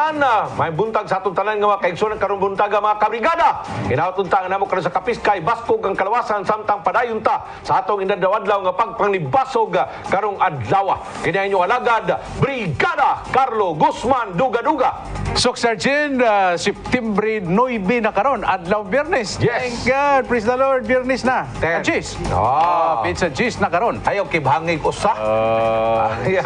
tanan, may buntag sa atong tanan nga mga kaigsunan karong buntag mga kabrigada. Inautun-tang namo karon sa Kapiskay, Baskog ang kalawasan samtang padayon ta sa atong inadlaw-adlaw nga pagpanglibasog karong adlaw. Kini inyo alagad, Brigada Carlo Guzman Duga-Duga. Sok Sergeant, September 9 na karon, adlaw Biyernes. Yes. Thank God, praise the Lord, Biyernes na. Ten. Cheese. Ah. Pizza cheese na karon. Ayaw kibhangig usa. Kay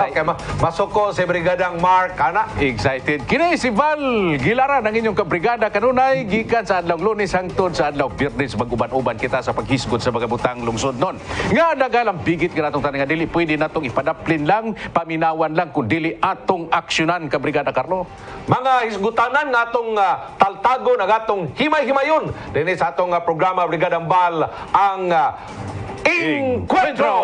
masuko si Brigadang Mark ana. Excited. Kini si Val Gilaran ang inyong kabrigada kanunay gikan sa adlaw Lunes hangtod sa adlaw Biyernes mag-uban-uban kita sa paghisgod sa mga butang lungsod nun. Nga dagalang bigit ka natong tanan nga dili pwede natong ipadaplin lang, paminawan lang kun dili atong aksyonan kabrigada Carlo. Mga hisgutanan nga atong taltagon ang atong himay-himayon dinhi sa atong programa Brigadang Bal ang Encuentro.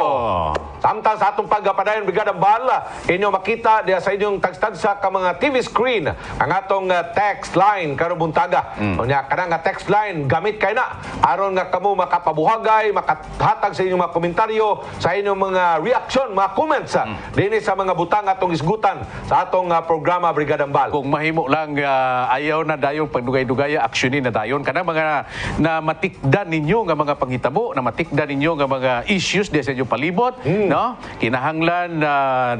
Samtang sa atong pagpadayon Brigadang Bal, inyo makita diya sa inyong tagstagsa ka mga TV screen ang atong text line karong buntaga. Unya kana nga text line gamit kay na aron nga kamo makapabuhagay, makahatag sa inyong mga komentaryo, sa inyong mga reaction, mga comments dinhi sa mga butang atong isgutan sa atong programa Brigadang Bal. Kung mahimo lang ayaw na dayon pagdugay-dugaya aksyonin na dayon kanang mga na matikdan ninyo nga mga panghitabo, na matikdan ninyo nga mga issues diya sa inyong palibot, no? Kinahanglan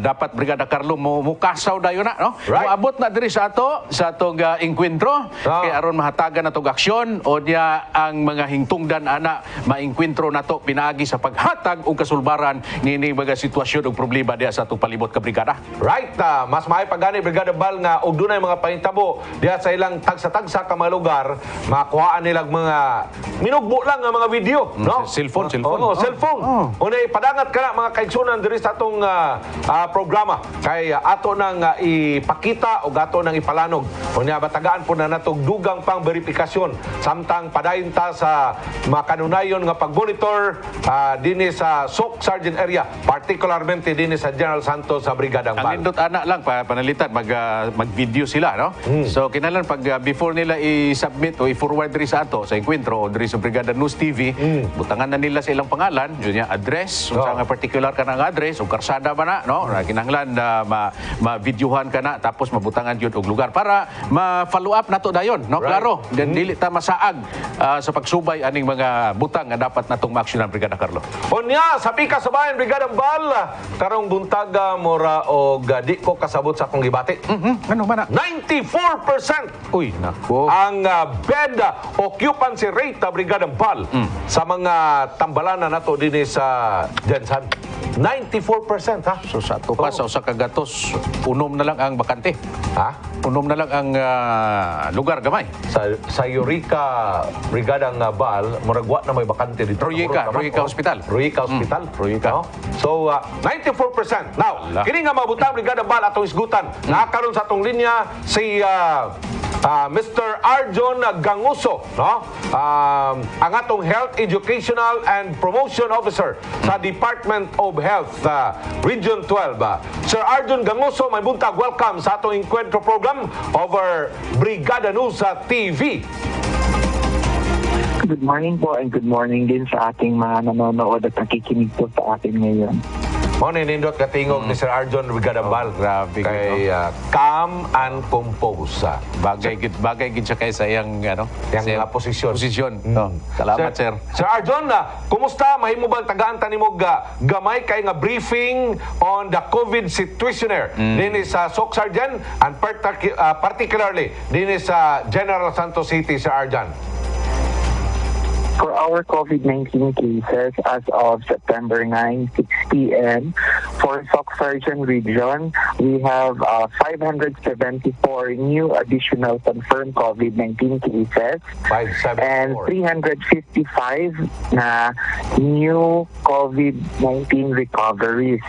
dapat Brigada Carlo mukasaw dayon na, no? Right. Moabot na diri sa atong encuentro kay aron mahatagan natong aksyon o niya ang mga hingtungdan ana maengkwentro nato pinaagi sa paghatag og kasulbaran nining mga sitwasyon ug problema diya sa atong palibot ka brigada. Right, mas maay pagani Brigada Bal nga og dunay mga pahitabo diha sa ilang tagsa-tagsa ka mga lugar, makuhaan nilang mga minugbo lang nga mga video, no? Cellphone. Oo, cellphone. Unay padangat kana mga kaigsunan diri sa atong programa kay ato nang ipakita o ato nang ipalanog. Unya batagaan po na natong dugang pang verifikasyon samtang padayon ta sa makanunayon nga pag-monitor dinhi sa Sok Sergeant area, particularmente dinhi sa General Santos sa Brigadang Bal. Ang nindot anak lang panalitan mag-video sila, no? So kinahanglan pag before nila i-submit o i-forward diri sa ato sa enkwentro o diri sa Brigada News TV, butangan na nila sa ilang pangalan, yun yung address, sa nga particular ka ng address o karsada ba na, no? Kinahanglan na ma-videohan ka na tapos mabutangan yun og lugar para ma-follow up nato dayon, no? Right. Klaro, dili ta masaag sa pagsubay aning mga butang nga dapat natong maaksyonan Brigada Carlo. Unya, sa pika sa bayan, Brigadang Bal, karong buntaga, mora o di ko kasabot sa akong gibati. Ano man na? 94% Uy, nako. ang bed occupancy rate na Brigadang Bal sa mga tambalanan nato din sa Jensan. 94%, ha? So sa ato pa sa usa ka gatos, unom na lang ang bakante. Ha? Unom na lang ang lugar gamay. Sa Eureka Brigadang Bal, muragwa na may bakante dito. Royeka Hospital. Royeka Hospital. Royeka. No? So, 94%. Now, Ala. kini nga mabutang Brigadang Bal atong isgutan. Nakakaroon sa atong linya si Mr. Arjon Ganguso, no? Ang atong Health Educational and Promotion Officer sa Department of Health Region 12. Sir Arjon Ganguso, may buntag, welcome sa atong Encuentro program over Brigada News TV. Good morning po and good morning din sa ating mga nanonood at nakikinig po sa atin ngayon. Mo nindot katingog ni Sir Arjon Brigadang Bal. Grabe Kay calm and compose. Bagay gid siya kay sa iyang Yang posisyon. No. Salamat sir. Sir Arjon, kumusta? Mahimo bang tagaan tanimo gamay kay nga briefing on the COVID situation dinhi sa Sok Sergeant and particularly dinhi sa General Santos City, Sir Arjon? For our COVID-19 cases as of September 9, 6 p.m., for Sok Sergeant Region, we have 574 new additional confirmed COVID-19 cases 574. and 355 na new COVID-19 recoveries.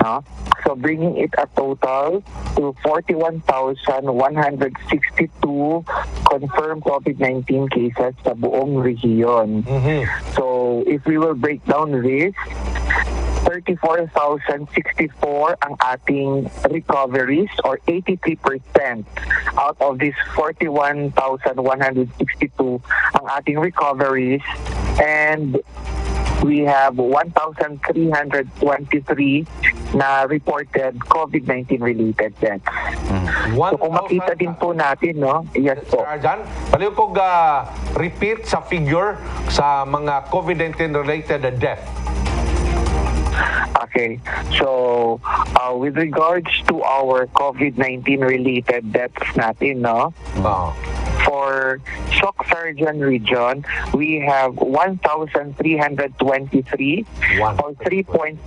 No? So bringing it a total to 41,162 confirmed COVID-19 cases sa buong rehiyon. So if we will break down this, 34,064 ang ating recoveries or 83% out of this 41,162 ang ating recoveries, and we have 1,323 na reported COVID-19 related deaths. So kung makita din po natin, no? Yes Sir po. Arjan, paliw ko repeat sa figure sa mga COVID-19 related death. Okay. So, with regards to our COVID-19 related deaths natin, no? Oo. For Shock Surgeon region, we have 1,323 or 3.21%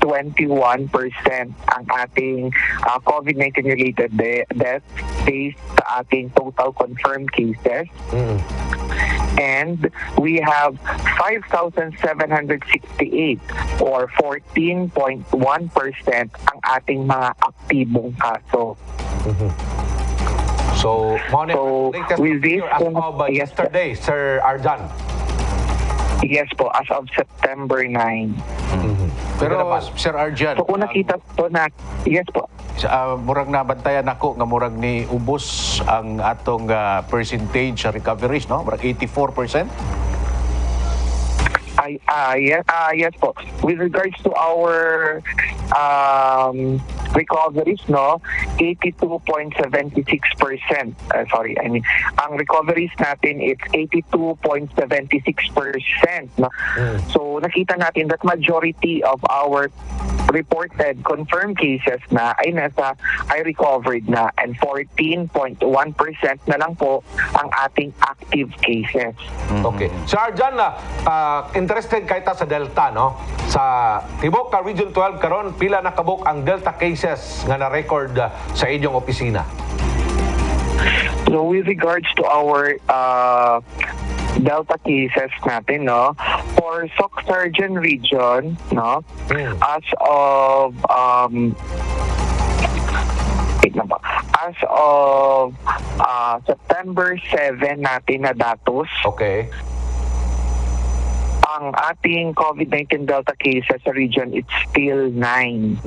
ang ating COVID-19 related deaths based sa ating total confirmed cases. And we have 5,768 or 14.1% ang ating mga aktibong kaso. So, So, latest with this, figure as of yes, yesterday, Sir Arjan. Yes po, as of September 9. Pero Ganda naman. Sir Arjan, So kung nakita po na, yes po, murag nabantayan ako nga murag ni ubos ang atong percentage sa recoveries, no? Murag 84%. yes po. With regards to our recoveries, no, 82.76%. Ang recoveries natin, it's 82.76%. No? So, nakita natin that majority of our reported confirmed cases na ay recovered na, and 14.1% na lang po ang ating active cases. Okay. Sir Arjan, interested kay ta sa Delta, no? Sa Tibok ka Region 12 karon, pila nakabuk ang Delta cases nga na-record sa inyong opisina? So with regards to our Delta cases natin, no, for Shock Surgeon region, no, as of as of September 7 natin na datos, Okay. ang ating COVID-19 Delta cases sa region, it's still 9. 9.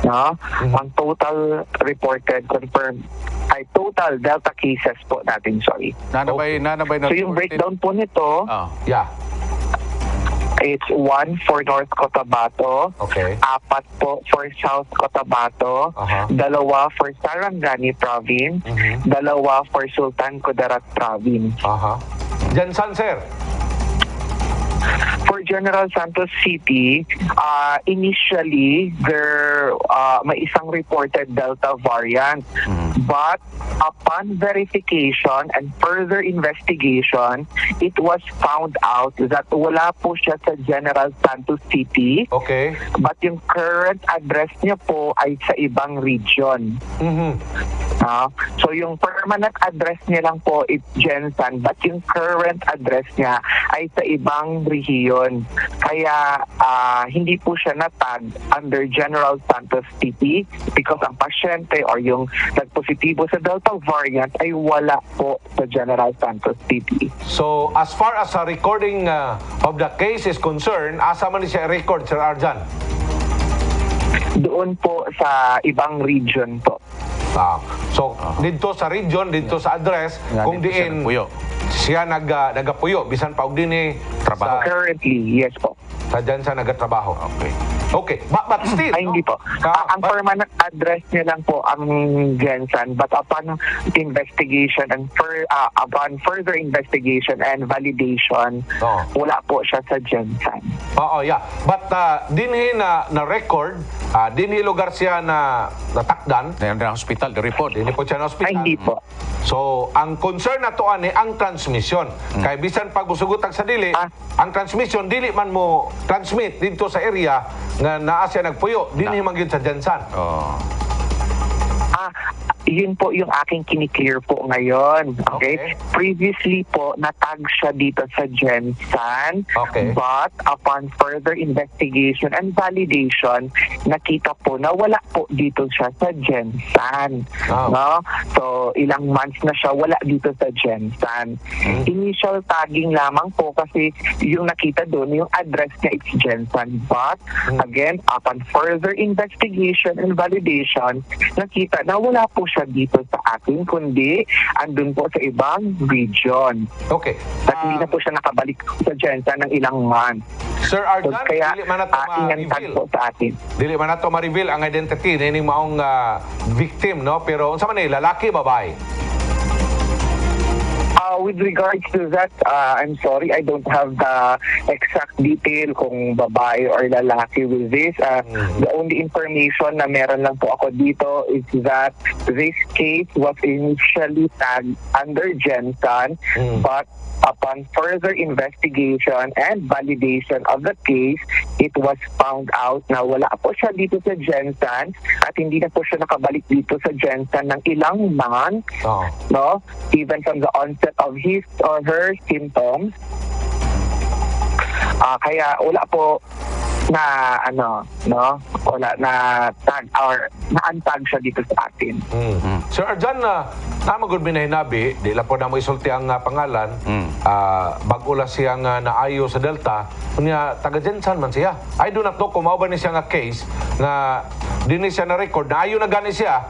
No? Ang total reported, confirmed, ay total Delta cases po natin, sorry. Nanabay So yung breakdown po nito, Yeah. it's 1 for North Cotabato, Okay. 4 po for South Cotabato, Aha. 2 for Sarangani Province, 2 for Sultan Kudarat Province. Aha. Jansan, sir. For General Santos City, initially, there may isang reported Delta variant. But upon verification and further investigation, it was found out that wala po siya sa General Santos City. Okay. But yung current address niya po ay sa ibang region. So yung permanent address niya lang po is Jensan, but yung current address niya ay sa ibang rehiyon. Kaya hindi po siya natag under General Santos City because ang pasyente or yung nagpositibo sa Delta variant ay wala po sa General Santos City. So, as far as a recording of the case is concerned, asa man ni siya record, Sir Arjan? Doon po sa ibang region po. So, dito sa region, dito sa address, Nga, kung dito siya diin nagpuyo. siya nagapuyo, bisan pa og dinhi Trabaho. Currently, yes po. sa dyan sa nagatrabaho. Okay. Okay, but still, Ay, hindi po. Ang permanent address niya lang po ang Jensan, but upon investigation and upon further investigation and validation, wala po siya sa Jensan. Oo, yeah. But dinhi na record, dinhi lugar siya na natakdan, Na hospital, the report. dinhi po siya na hospital. Ay, hindi po. So, ang concern na to ani ang transmission. Kay bisan pag usugutag sa dili, ang transmission dili man mo transmit dito sa area nga naa siya nagpuyo, dinhi man gyud sa Jensan. Oh. Yun po yung aking kiniklear po ngayon. Okay. Okay? Previously po, natag siya dito sa Jensan. Okay. But upon further investigation and validation, nakita po na wala po dito siya sa Jensan. Oh. No? So, ilang months na siya wala dito sa Jensan. Initial tagging lamang po kasi yung nakita doon, yung address niya is Jensan. But, again, upon further investigation and validation, nakita na wala po siya dito sa atin, kundi andun po sa ibang region. Okay. At hindi na po siya nakabalik sa Jensan ng ilang months. Sir Arjan, kaya dili man nato ingantag ma-reveal. po sa atin. Dili man nato ma-reveal ang identity ni maong victim, no? Pero unsa man ni, lalaki, babae? With regards to that, I'm sorry, I don't have the exact detail kung babae or lalaki with this. The only information na meron lang po ako dito is that this case was initially tagged under Gensan, but upon further investigation and validation of the case, it was found out na wala po siya dito sa Gensan at hindi na po siya nakabalik dito sa Gensan ng ilang months, Oo. no? Even from the onset of his or her symptoms. Kaya wala po na wala na tag or na-untag siya dito sa atin. Sir Arjan, namagod minahinabi, di lang po na mo isulti ang pangalan, bago lang siyang naayo sa Delta, kunya taga Gensan man siya. I do not know kung mao ba ni siya nga case na dini siya na record, naayo na gani siya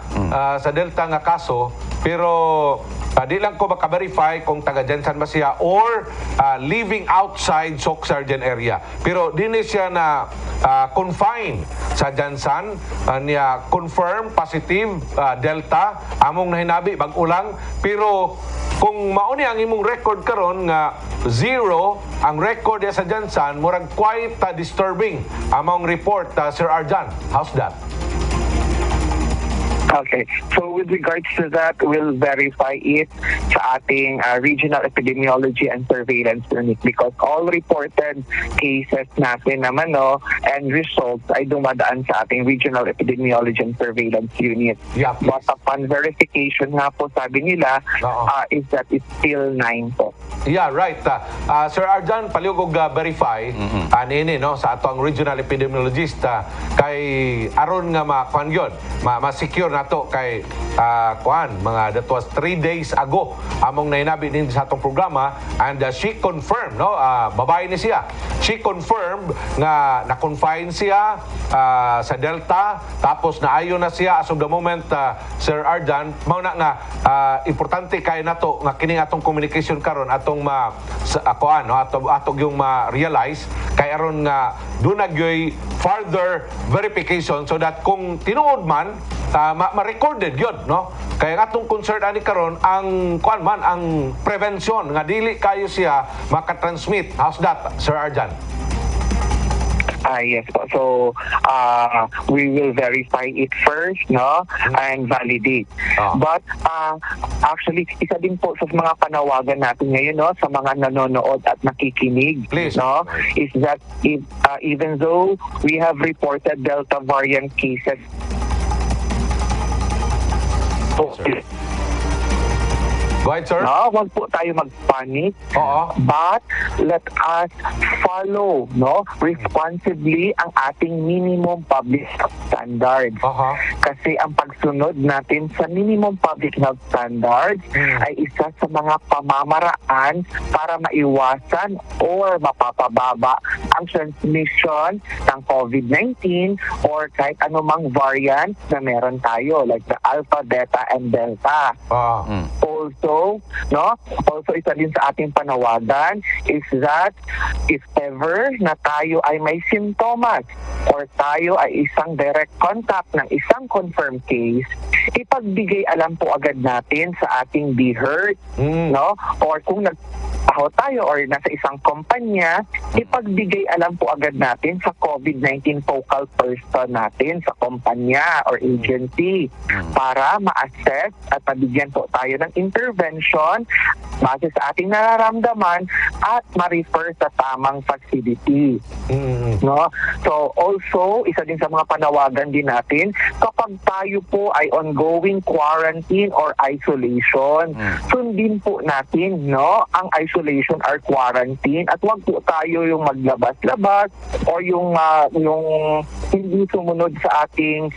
sa Delta nga kaso, pero di lang ko maka-verify kung taga Gensan ba siya or living outside Sok Sargent area. Pero dini siya na confine sa Gensan, niya confirm positive Delta, among nahinabi bag-ulang, pero kung mauni ang imong record karon nga zero ang record niya sa Gensan, murag quite disturbing among report, Sir Arjan. How's that? Okay. So with regards to that, we'll verify it sa ating Regional Epidemiology and Surveillance Unit because all reported cases natin naman and results ay dumadaan sa ating Regional Epidemiology and Surveillance Unit. Yeah, please. But upon verification nga po, sabi nila, is that it's still 9 po. Yeah, right. Sir Arjan, paliog verify nini no sa ato ang regional epidemiologist kay aron nga ma-kuan gyud, ma-secure nato kay mga that was 3 days ago among nainabi din sa atong programa, and she confirmed babae ni siya. She confirmed nga na-confine siya sa Delta, tapos naayo na siya as of the moment, Sir Arjan. Mao na nga importante kay nato nga kining atong communication karon atong atong yung ma-realize kay aron nga dunagyoy further verification so that kung tinuod man ma-recorded yun, no? Kaya nga atong concern ani karon ang ang prevention nga dili kayo siya makatransmit. How's that, Sir Arjan? Yes po. So, we will verify it first, and validate. But, actually, isa din po sa mga panawagan natin ngayon, sa mga nanonood at nakikinig, Please. Is that even though we have reported Delta variant cases, Go ahead, sir. wag po tayo mag-panic. Oo. But let us follow responsibly ang ating minimum public health standards. Kasi ang pagsunod natin sa minimum public health standards ay isa sa mga pamamaraan para maiwasan or mapapababa ang transmission ng COVID-19 or kahit anumang variant na meron tayo like the Alpha, Beta, and Delta. Also isa din sa ating panawagan is that if ever na tayo ay may simptomas or tayo ay isang direct contact ng isang confirmed case, ipagbigay alam po agad natin sa ating BHERT, or kung nagtaho tayo or nasa isang kumpanya, ipagbigay alam po agad natin sa COVID-19 focal person natin sa kumpanya or agency para ma-assess at mabigyan po tayo ng intervention base sa ating nararamdaman at ma-refer sa tamang facility. So also, isa din sa mga panawagan din natin, kapag tayo po ay ongoing quarantine or isolation, sundin po natin ang isolation or quarantine at wag po tayo yung maglabas-labas or yung hindi sumunod sa ating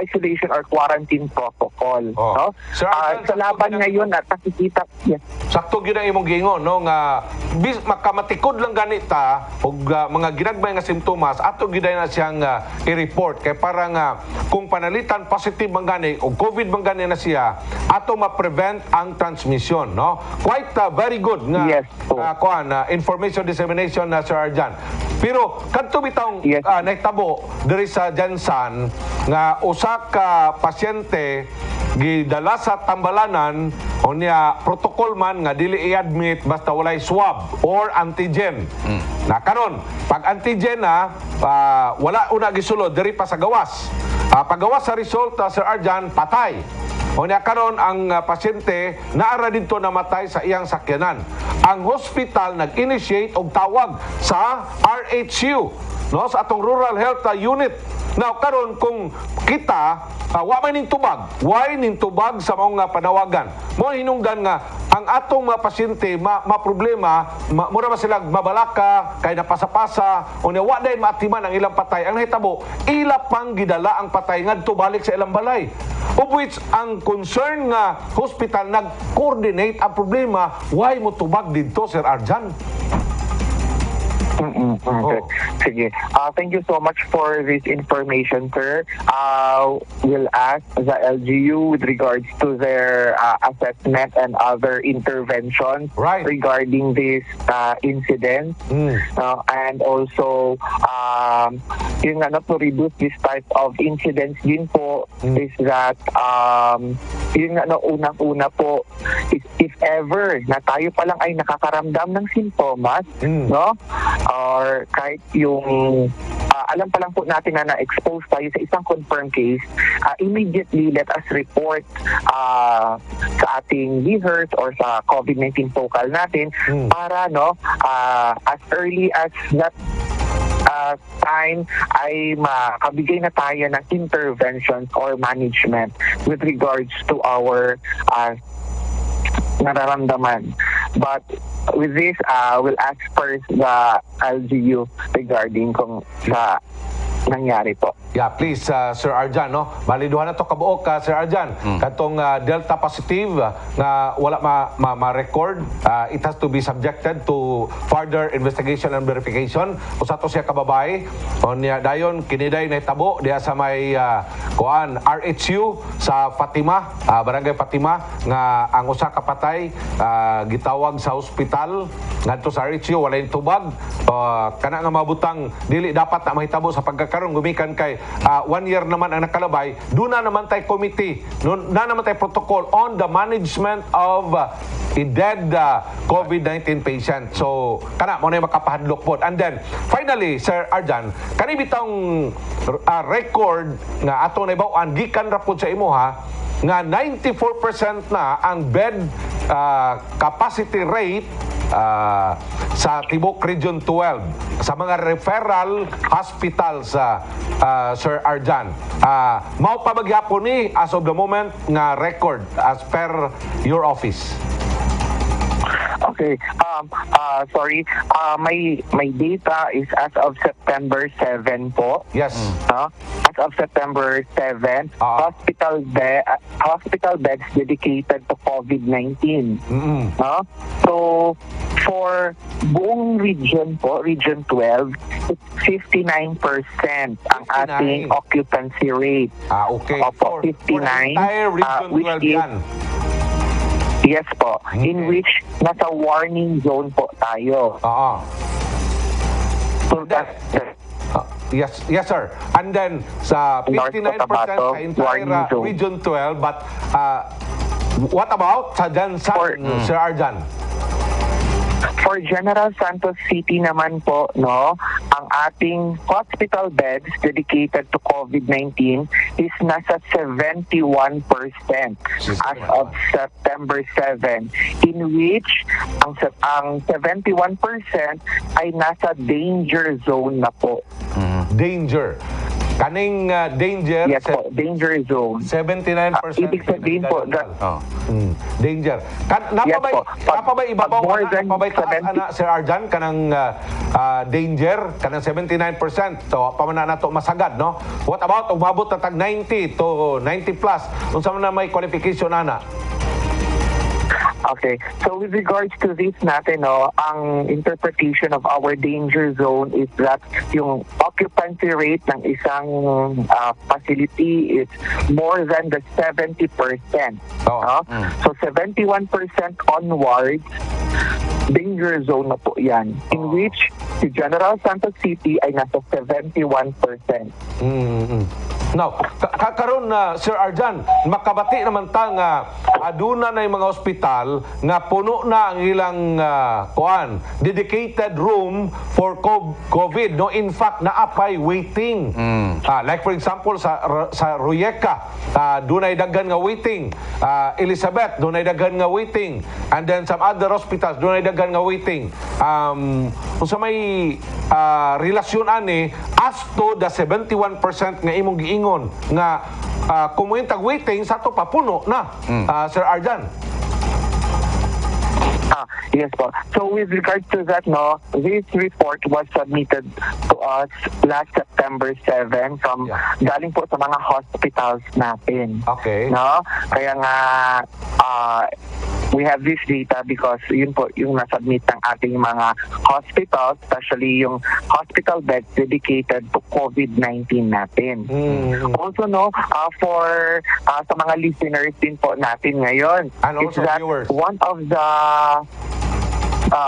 isolation or quarantine protocol. Sir, sa laban ngayon at nakikita, sakto gyud ang imong giingon nga makamatikod lang ganita og mga ginagbay nga simptomas ato gyud na siyang i-report kay para nga kung panalitan positive man gani o COVID man gani na siya ato ma-prevent ang transmission, quite very good nga Yes, information dissemination, Sir Arjan. Pero kadto bitong Yes. nahitabo diri sa Jansan nga usa ka pasyente gidala sa tambalanan o niya protocol man nga dili i-admit basta walay swab or antigen. Na karon pag antigen na wala una gisulod diri pa sa gawas. Paggawas sa resulta Sir Arjan patay. O niya karon ang pasyente naara dito namatay sa iyang sakyanan. Ang hospital nag-initiate og tawag sa RHU no sa atong rural health unit. Now karon kung kita wa may ning tubag, why ning tubag sa mga panawagan. Mo hinungdan nga ang atong mga pasyente problema, mura ba sila mabalaka kay napasa-pasa o niya wa day maatiman ang ilang patay. Ang nahitabo, ila pang gidala ang patay ngadto balik sa ilang balay. Of which ang concern nga hospital nag-coordinate ang problema, why mo tubag dito Sir Arjan? Okay. Sige. Thank you so much for this information, sir. We'll ask the LGU with regards to their assessment and other interventions Right. regarding this incident. And also, yung to reduce this type of incidents din po is that yung unang-una po is if ever na tayo pa lang ay nakakaramdam ng sintomas, no? Or kahit yung alam pa lang po natin na na-expose tayo sa isang confirmed case, immediately let us report sa ating rehearse or sa COVID-19 focal natin para as early as that time ay makabigay na tayo ng interventions or management with regards to our nararamdaman. But with this, we'll ask first the LGU regarding kung sa nangyari po. Yeah, please, Sir Arjan, no? Baliduhan na to kabuok, Sir Arjan. Katong Delta positive na wala ma-record, it has to be subjected to further investigation and verification. Usa to siya kababay, o niya dayon kiniday na itabo diya sa may RHU sa Fatima, Barangay Fatima, nga ang usa ka patay gitawag sa ospital ngadto sa RHU walay tubag, kana nga mabutang dili dapat na mahitabo sa pagkakaroon gumikan kay 1 year naman ang nakalabay. Doon na naman tayo committee, na naman tayo protocol on the management of a dead COVID-19 patient. So, kana mo na yung makapahadlok po. And then, finally, Sir Arjan, kani bitang record nga ato na ibawaan, gikan rapod sa imo nga 94% na ang bed capacity rate sa Tibok Region 12 sa mga referral hospitals Sir Arjan. Mao pa magyapon ni as of the moment nga record as per your office? Okay. Sorry. My data is as of September 7 po. Yes. As of September 7, hospital beds dedicated to COVID-19. So, for buong region po, Region 12, it's 59% ang ating occupancy rate. Okay. Opo, 59. For entire Region 12 yan. Yes po. In which nasa warning zone po tayo. So Yes, sir. And then sa 59% sa entire Region 12, but what about sa Jansan, Sir Arjan? For General Santos City naman po, ang ating hospital beds dedicated to COVID-19 is nasa 71% as of September 7, in which ang 71% ay nasa danger zone na po. Danger. Kaning danger? Yes po, danger zone. 79%. Ibig sabihin po, danger. Yes po. Napabay ibabaw more na, than napabay taas 70 Sir Arjan, kanang danger, kanang 79%. So, pamana na to masagad, no? What about, umabot na tag 90 to 90 plus? Kung saan na may qualification na. Okay. So with regards to this natin, ang interpretation of our danger zone is that yung occupancy rate ng isang facility is more than the 70%. So 71% onwards, danger zone na po yan, in which si General Santos City ay nasa 71%. Now, karon na Sir Arjan, makabati naman ta nga aduna na yung mga ospital nga puno na ang ilang dedicated room for COVID. No, in fact, naapay waiting. Like for example sa Royeca, dunay daghan nga waiting. Elizabeth, dunay daghan nga waiting. And then some other hospitals, dunay daghan nga waiting. Kung sa may relasyon ani as to the 71% nga imong giingon nga kumuintag waiting sa to papuno na Sir Arjan. Yes po. So with regard to that, no, this report was submitted to us last September 7 from galing po sa mga hospitals natin. Okay. No? Kaya nga we have this data because yun po yung nasubmit ng ating mga hospitals, especially yung hospital beds dedicated to COVID-19 natin. Also, no, for sa mga listeners din po natin ngayon, and is also that viewers.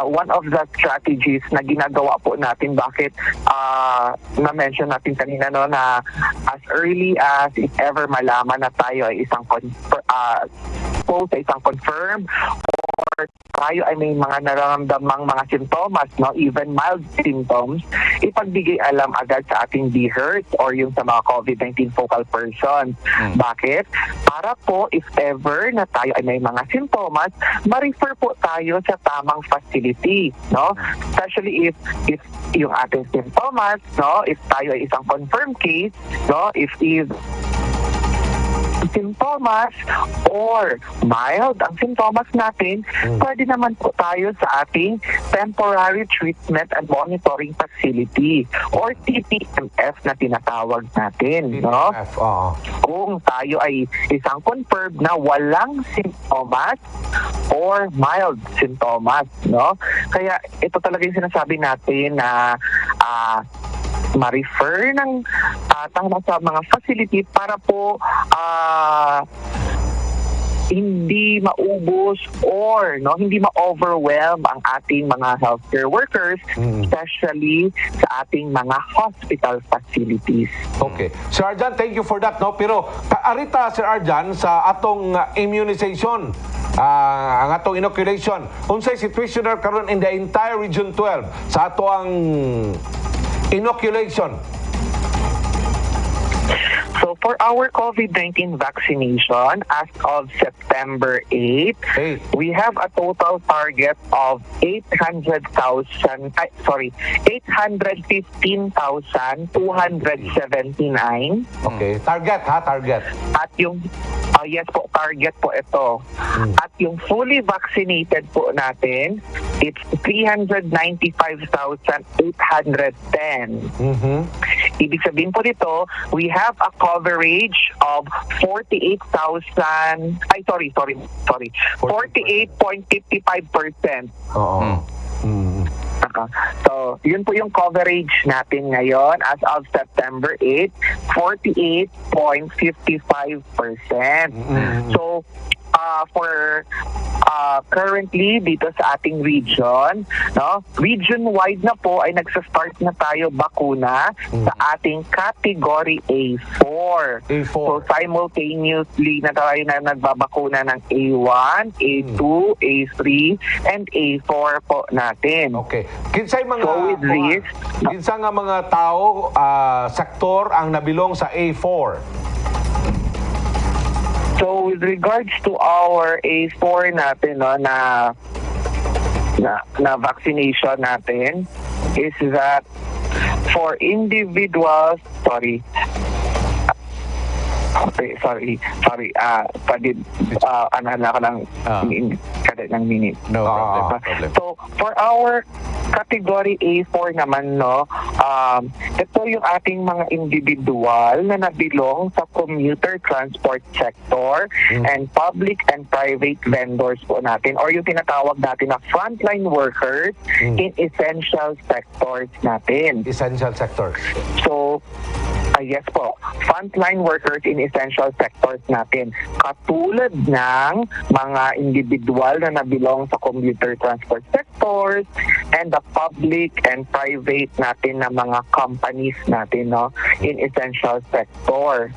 one of the strategies na ginagawa po natin, bakit na-mention natin kanina, no, na as early as if ever malaman na tayo ay isang confirmed or tayo ay may mga nararamdamang mga simptomas, no, even mild symptoms, ipagbigay alam agad sa ating DHERS or yung sa mga COVID-19 focal persons. Bakit? Para po if ever na tayo ay may mga simptomas, ma-refer po tayo sa tamang facility, no? Especially if yung ating simptomas, no, if tayo ay isang confirmed case, no, if simptomas or mild ang simptomas natin, pwede naman po tayo sa ating temporary treatment and monitoring facility or TTMF na tinatawag natin, no? Kung tayo ay isang confirmed na walang simptomas or mild simptomas, no? Kaya ito talaga yung sinasabi natin na ma-refer ng tama sa mga facility para po hindi maubos or no, hindi ma-overwhelm ang ating mga healthcare workers, especially sa ating mga hospital facilities. Okay. Sir Arjan, thank you for that, no? Pero arita Sir Arjan sa atong immunization, ang atong inoculation, unsay situation karon in the entire Region 12 sa ato ang inoculation? So for our COVID-19 vaccination, as of September 8, we have a total target of 815,279. Okay. Target, ha? Target. At yung yes po, target po ito. At yung fully vaccinated po natin, it's 395,810. Ibig sabihin po dito, we have a coverage of 48.55%. Oo. So, yun po yung coverage natin ngayon as of September 8, 48.55%. So, for currently dito sa ating region, no, region-wide na po ay nagsa-start na tayo bakuna sa ating category A4. So simultaneously na tayo na nagbabakuna ng A1, A2, A3, and A4 po natin. Okay. Kinsay mga So with this, kinsa nga mga tao, sektor ang nabilong sa A4? So with regards to our A4 natin, no, na vaccination natin, is that for individuals, ano ko lang kadet ng minute. No problem. So for our category A4 naman, no, ito yung ating mga individual na nabilong sa commuter transport sector and public and private vendors po natin, or yung tinatawag natin na frontline workers in essential sectors natin. Essential sectors. So, yes po, frontline workers in essential sectors natin. Katulad ng mga individual na nabilong sa commuter transport sectors, and the public and private natin na mga companies natin, no, in essential sector.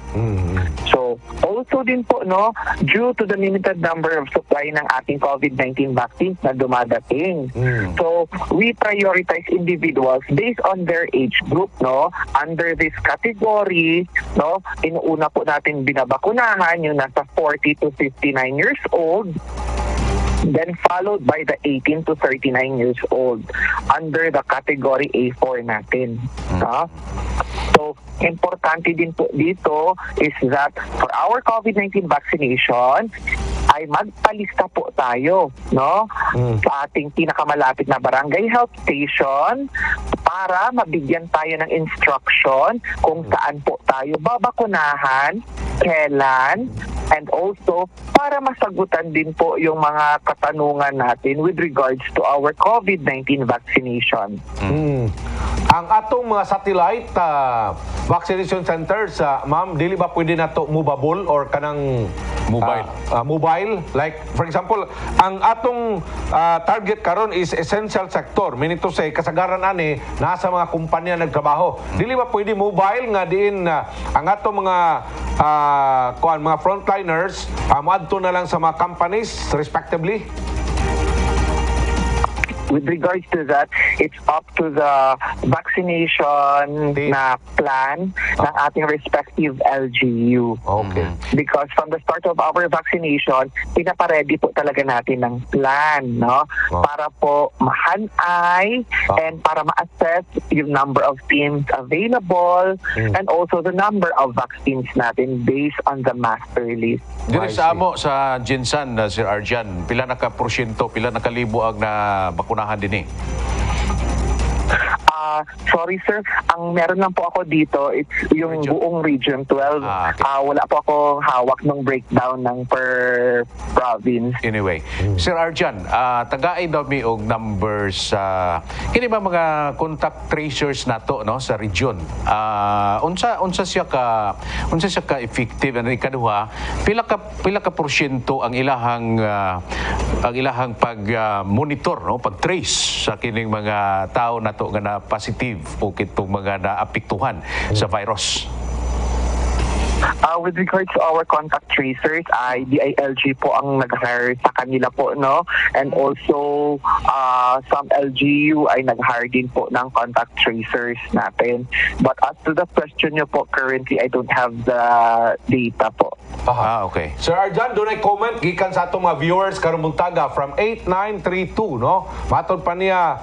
So, also din po, no, due to the limited number of supply ng ating COVID-19 vaccines na dumadating. So, we prioritize individuals based on their age group, no, under this category, no, inuuna po natin binabakunahan yung nasa 40 to 59 years old, then followed by the 18 to 39 years old under the category A4 natin. No? So, importante din po dito is that for our COVID-19 vaccination, ay magpalista po tayo, no? Sa ating pinakamalapit na barangay health station para mabigyan tayo ng instruction kung saan po tayo babakunahan, kailan, and also para masagutan din po yung mga katanungan natin with regards to our COVID-19 vaccination. Ang atong mga satellite vaccination centers, ma'am, dili ba pwede na to movable or kanang Mobile. Mobile? Like, for example, ang atong target karon is essential sector. Meaning to say, kasagaran ani, nasa mga kumpanya nagtrabaho. Dili ba pwede mobile nga diin ang atong mga mga frontliners, maadto na lang sa mga companies, respectively? With regards to that, it's up to the vaccination na plan ng ating respective LGU. Okay. Because from the start of our vaccination, pinaparedy po talaga natin ng plan, no? Para po mahanay and para ma-assess yung number of teams available and also the number of vaccines natin based on the master list. Diri sa amo sa Jinsan, Sir Arjan, pila na ka porsyento, pila na ka libo ang na bakunahan din eh? Sorry sir, ang meron lang po ako dito, it's yung buong Region 12. Okay. Wala po akong hawak ng breakdown ng per province. Anyway, Sir Arjan, tagaay daw mi og numbers sa kini ba mga contact tracers nato, no, sa region. Unsa siya ka effective and ikaduha, pila ka porsyento ang ilahang pag monitor, no, pag trace sa kining mga tao nato nga na positive o kitong mga naapektuhan sa virus? With regards to our contact tracers, DILG po ang nag-hire sa kanila po, no? And also, some LGU ay nag-hire din po ng contact tracers natin. But as to the question nyo po, currently, I don't have the data po. Okay. Sir Arjan, doon ay comment gikan sa atong mga viewers karong buntaga from 8932, no? Matod pa niya,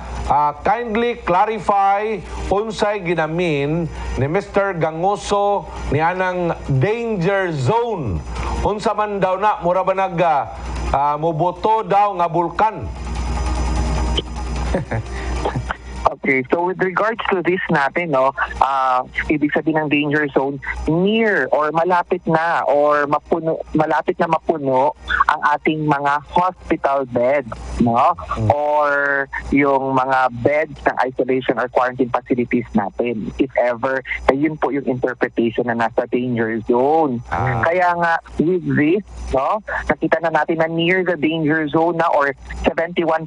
kindly clarify unsay ginamin ni Mr. Gangoso ni anang danger zone. Unsa man daw na mura ba moboto daw nga bulkan? Okay, so with regards to this natin, no, ibig sabihin ng danger zone, near or malapit na mapuno ang ating mga hospital beds, no? Or yung mga beds ng isolation or quarantine facilities natin. If ever, yun po yung interpretation na nasa danger zone. Kaya nga, with this, no, nakita na natin na near the danger zone na or 71%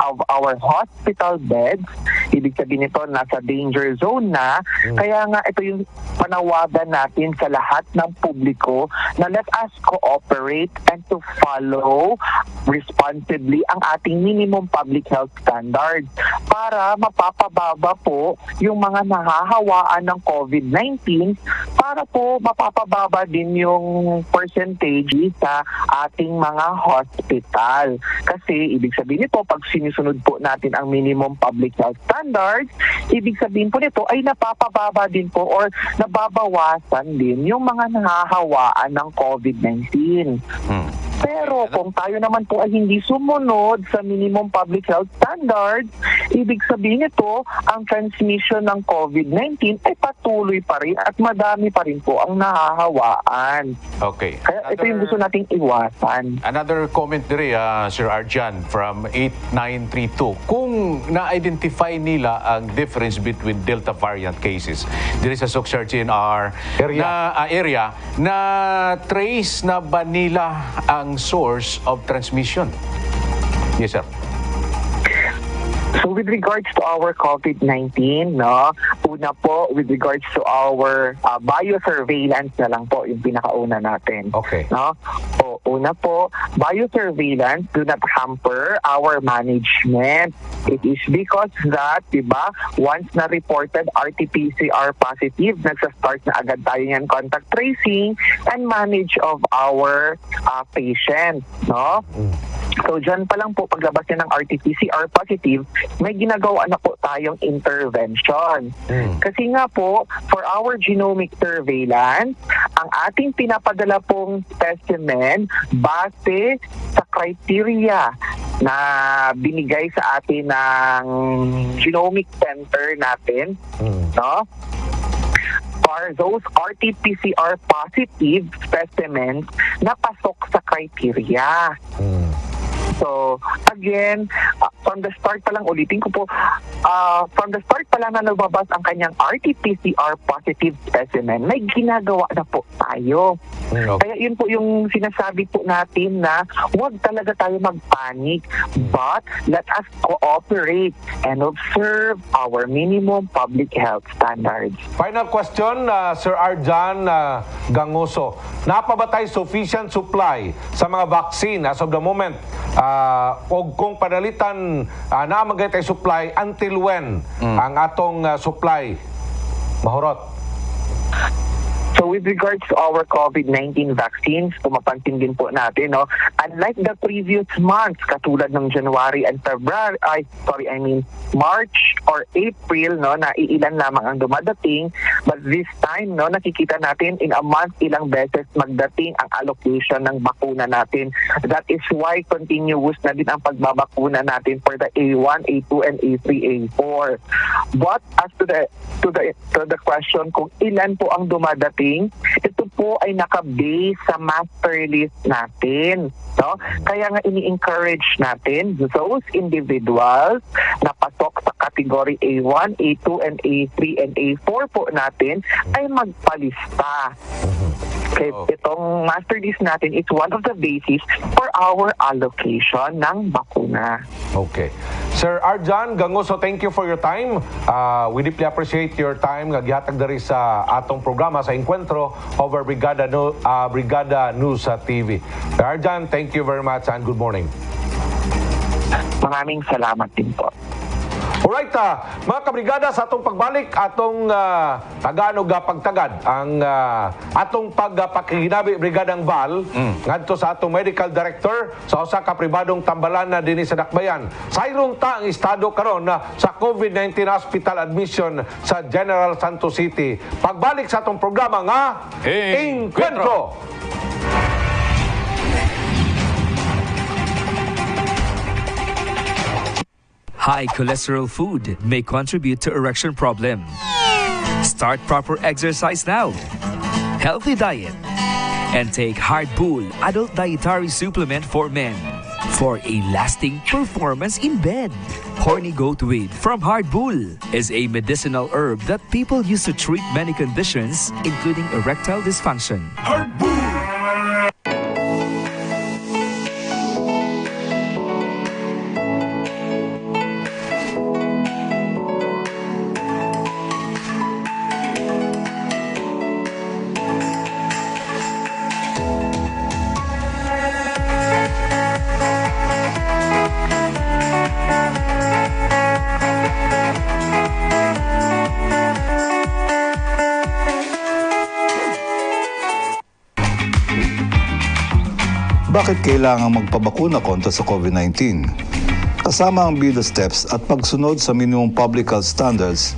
of our hospital beds, ibig sabihin nito, nasa danger zone na. Kaya nga, ito yung panawagan natin sa lahat ng publiko na let us cooperate and to follow responsibly ang ating minimum public health standards para mapapababa po yung mga nahahawaan ng COVID-19 para po mapapababa din yung percentage sa ating mga hospital. Kasi ibig sabihin nito, pag sinusunod po natin ang minimum public health standards, ibig sabihin po nito ay napapababa din po or nababawasan din yung mga nahahawaan ng COVID-19. Pero kung tayo naman po ay hindi sumunod sa minimum public health standards, ibig sabihin nito, ang transmission ng COVID-19 ay patuloy pa rin at madami pa rin po ang nahahawaan. Okay. Kaya ito yung gusto nating iwasan. Another comment diri, Sir Arjan, from 8932. Kung na-identify nila ang difference between Delta variant cases diri sa Soxar GNR area na trace na ba nila ang source of transmission? Yes, sir. So with regards to our COVID-19, no, una po, with regards to our biosurveillance na lang po yung pinakauna natin. Okay. No? So, una po, biosurveillance do not hamper our management. It is because that, diba, once na reported RT-PCR positive, nagsa-start na agad tayo yan contact tracing and manage of our patient, no? So, dyan pa lang po, paglabas niya ng RT-PCR positive, may ginagawa na po tayong intervention. Kasi nga po, for our genomic surveillance, ang ating pinapadala pong specimen base sa criteria na binigay sa atin ng genomic center natin, no? Are those RT-PCR positive specimens na pasok sa criteria. So, again, from the start pa lang, ulitin ko po, from the start pa lang na lumabas ang kanyang RT-PCR positive specimen, may ginagawa na po tayo. Kaya yun po yung sinasabi po natin na huwag talaga tayo magpanik, but let us cooperate and observe our minimum public health standards. Final question, Sir Arjan Ganguso. Napa ba tayo sufficient supply sa mga vaccine as of the moment? O kung panalitan na magay tayo supply, until when ang atong supply mahurot? So with regards to our COVID-19 vaccines, kung mapansin din po natin, no, unlike the previous months, katulad ng January and February, March or April, no, na iilan lamang ang dumadating, but this time, no, nakikita natin in a month ilang beses magdating ang allocation ng bakuna natin. That is why continuous na din ang pagbabakuna natin for the A1, A2, and A3, A4. But as to the question kung ilan po ang dumadating, ito po ay naka-base sa master list natin. No? Kaya nga ini-encourage natin those individuals na pasok sa category A1, A2, and A3, and A4 po natin ay magpalista. Okay, itong master list natin is one of the basis for our allocation ng bakuna. Okay. Sir Arjan Ganguso, thank you for your time. We deeply appreciate your time nga gihatag diri sa atong programa sa Encuentro over Brigada News TV. Sir Arjan, thank you very much and good morning. Maraming salamat din po. Alright, mga kabrigada, sa atong pagbalik, atong taganog pagtagad ang atong pagpakiginabi Brigadang Val ngadto sa atong medical director sa usa ka pribadong tambalan na dinhi sa Dakbayan. Sayron ta ang estado karon sa COVID-19 hospital admission sa General Santos City. Pagbalik sa atong programa nga Encuentro. High cholesterol food may contribute to erection problem. Start proper exercise now. Healthy diet. And take Hard Bull adult dietary supplement for men for a lasting performance in bed. Horny goat weed from Hard Bull is a medicinal herb that people use to treat many conditions, including erectile dysfunction. Hard Bull! Bakit kailangang magpabakuna kontra sa COVID-19? Kasama ang BIDA steps at pagsunod sa minimum public health standards,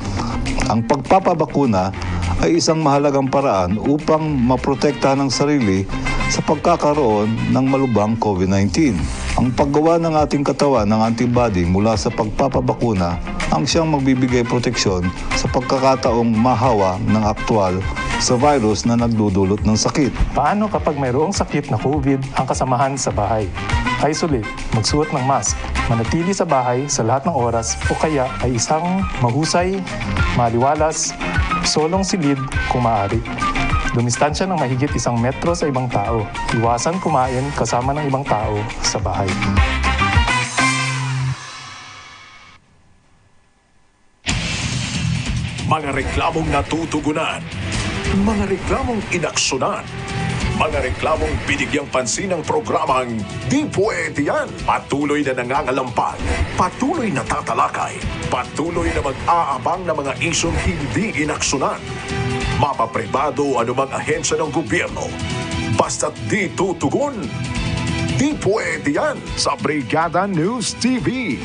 ang pagpapabakuna ay isang mahalagang paraan upang maprotektahan ang sarili sa pagkakaroon ng malubhang COVID-19. Ang paggawa ng ating katawan ng antibody mula sa pagpapabakuna ang siyang magbibigay proteksyon sa pagkakataong mahawa ng aktwal sa virus na nagdudulot ng sakit. Paano kapag mayroong sakit na COVID ang kasamahan sa bahay? Isolate, magsuot ng mask, manatili sa bahay sa lahat ng oras o kaya ay isang mahusay, maliwalas, solong silid kung maaari. Dumistansya ng mahigit 1 metro sa ibang tao. Iwasan kumain kasama ng ibang tao sa bahay. Mga reklamong natutugunan, mga reklamong inaksyonan, mga reklamong binigyang pansin ng programang Di Pwede Yan. Patuloy na nangangalampag, patuloy na tatalakay, patuloy na mag-aabang ng mga isyong hindi inaksyonan. Mapapribado anumang ahensya ng gobyerno. Basta't di tutugon, di pwede yan sa Brigada News TV.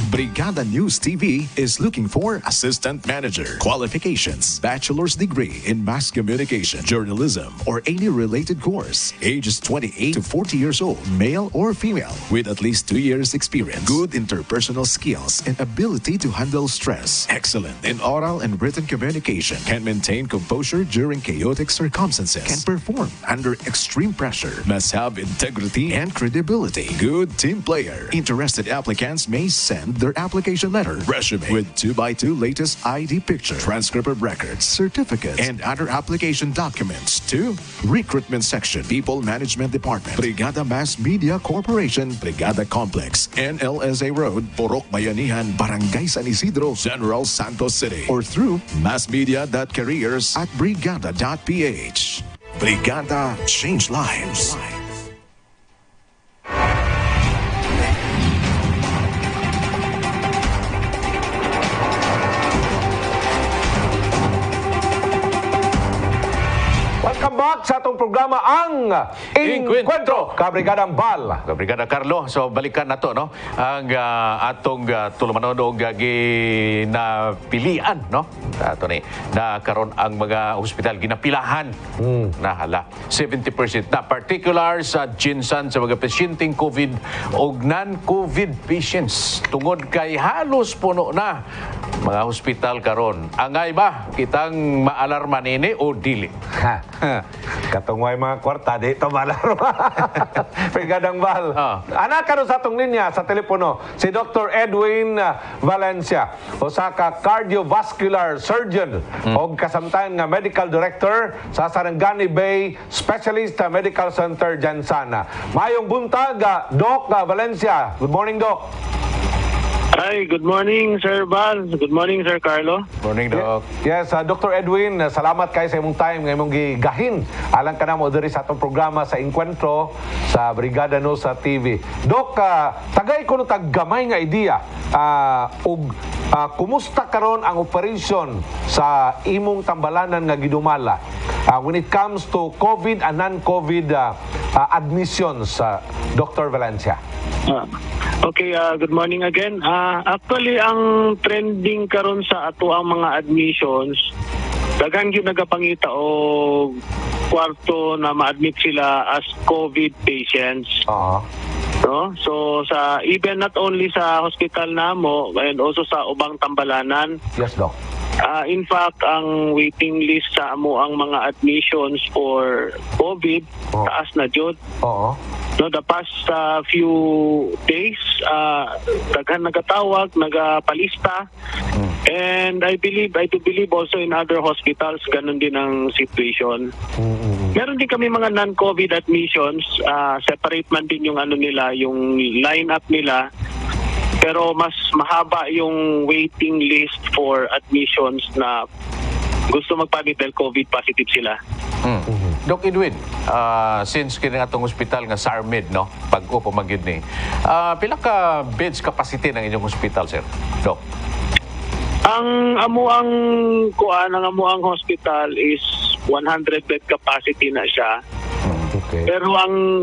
Brigada News TV is looking for assistant manager. Qualifications: bachelor's degree in mass communication, journalism, or any related course. Ages 28 to 40 years old, male or female, with at least 2 years experience. Good interpersonal skills and ability to handle stress. Excellent in oral and written communication. Can maintain composure during chaotic circumstances. Can perform under extreme pressure. Must have integrity and credibility. Good team player. Interested applicants may send their application letter, resume with 2x2 latest ID picture, transcript of records, certificates, and other application documents to Recruitment Section, People Management Department, Brigada Mass Media Corporation, Brigada Complex, NLSA Road, Porok Bayanihan, Barangay San Isidro, General Santos City, or through massmedia.careers@brigada.ph. Brigada, change lives. Welcome back sa atong programa ang Encuentro Kabrigadang Bal. Brigada Carlo, so balikan na to, no? Ang atong tulumanonog ginapilian, no? Ato ni na karon ang mga ospital ginapilahan. Na hala 70% na particular sa ginsan sa mga pasyenteng COVID o non-COVID patients. Tungod kay halos puno na mga hospital karon. Angay ba kitang maalarma nini o dili? Katungway mga kwarta, di ito malarma. Brigadang Bal. Anak karon sa atong linya sa telepono, si Dr. Edwin Valencia, usa ka cardiovascular surgeon o kasamtahan nga medical director sa Sarangani Bay Specialist Medical Center Jansana. Mayong buntag, Doc Valencia. Good morning, Doc. Hi, good morning, Sir Bal. Good morning, Sir Carlo. Morning, Doc. Yes, Dr. Edwin, salamat kayo sa imong time, nga imong gigahin. Alang ka na mo diri sa atong programa sa Encuentro sa Brigada News sa TV. Doc, tagay ko no taggamay nga idea ug kumusta karon ang operation sa imong tambalanan nga gidumala when it comes to COVID and non-COVID admissions, Dr. Valencia. Okay, good morning again. Actually, ang trending karon sa ato ang mga admissions, daghan gyud nagapangita o kwarto na ma-admit sila as COVID patients. No? So sa even not only sa hospital namo and also sa ubang tambalanan. Yes, Doc. In fact, ang waiting list sa amo ang mga admissions for COVID taas na jud. No, the past few days, daghan nagatawag, nagapalista. And I do believe also in other hospitals, ganun din ang situation. Meron din kami mga non-COVID admissions, separate man din yung ano nila, yung line-up nila. Pero mas mahaba yung waiting list for admissions na gusto magpamit dahil COVID positive sila. Doc Edwin, since kini atong hospital nga SARMED, no? Pag-upo magyud ni. Pila ka beds capacity ng inyong hospital, sir? Doc. Ang amuang hospital is 100 bed capacity na siya. Okay. Pero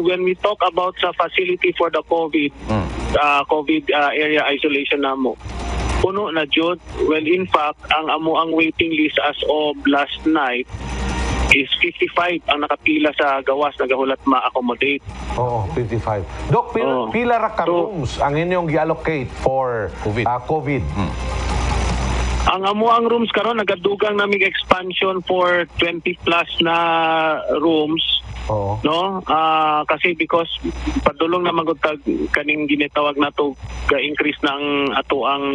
when we talk about sa facility for the COVID area isolation namo, puno na jud. Well, in fact, ang waiting list as of last night is 55 ang nakapila sa gawas nagahulat ma-accommodate. 55. Doc, pila ra ka rooms ang inyong gi-allocate for COVID? Ang amuang rooms karon nagadugang namig expansion for 20 plus na rooms. Oo. No, kasi because padulong na magutag kaning ginitawag nato ga-increase ng ato ang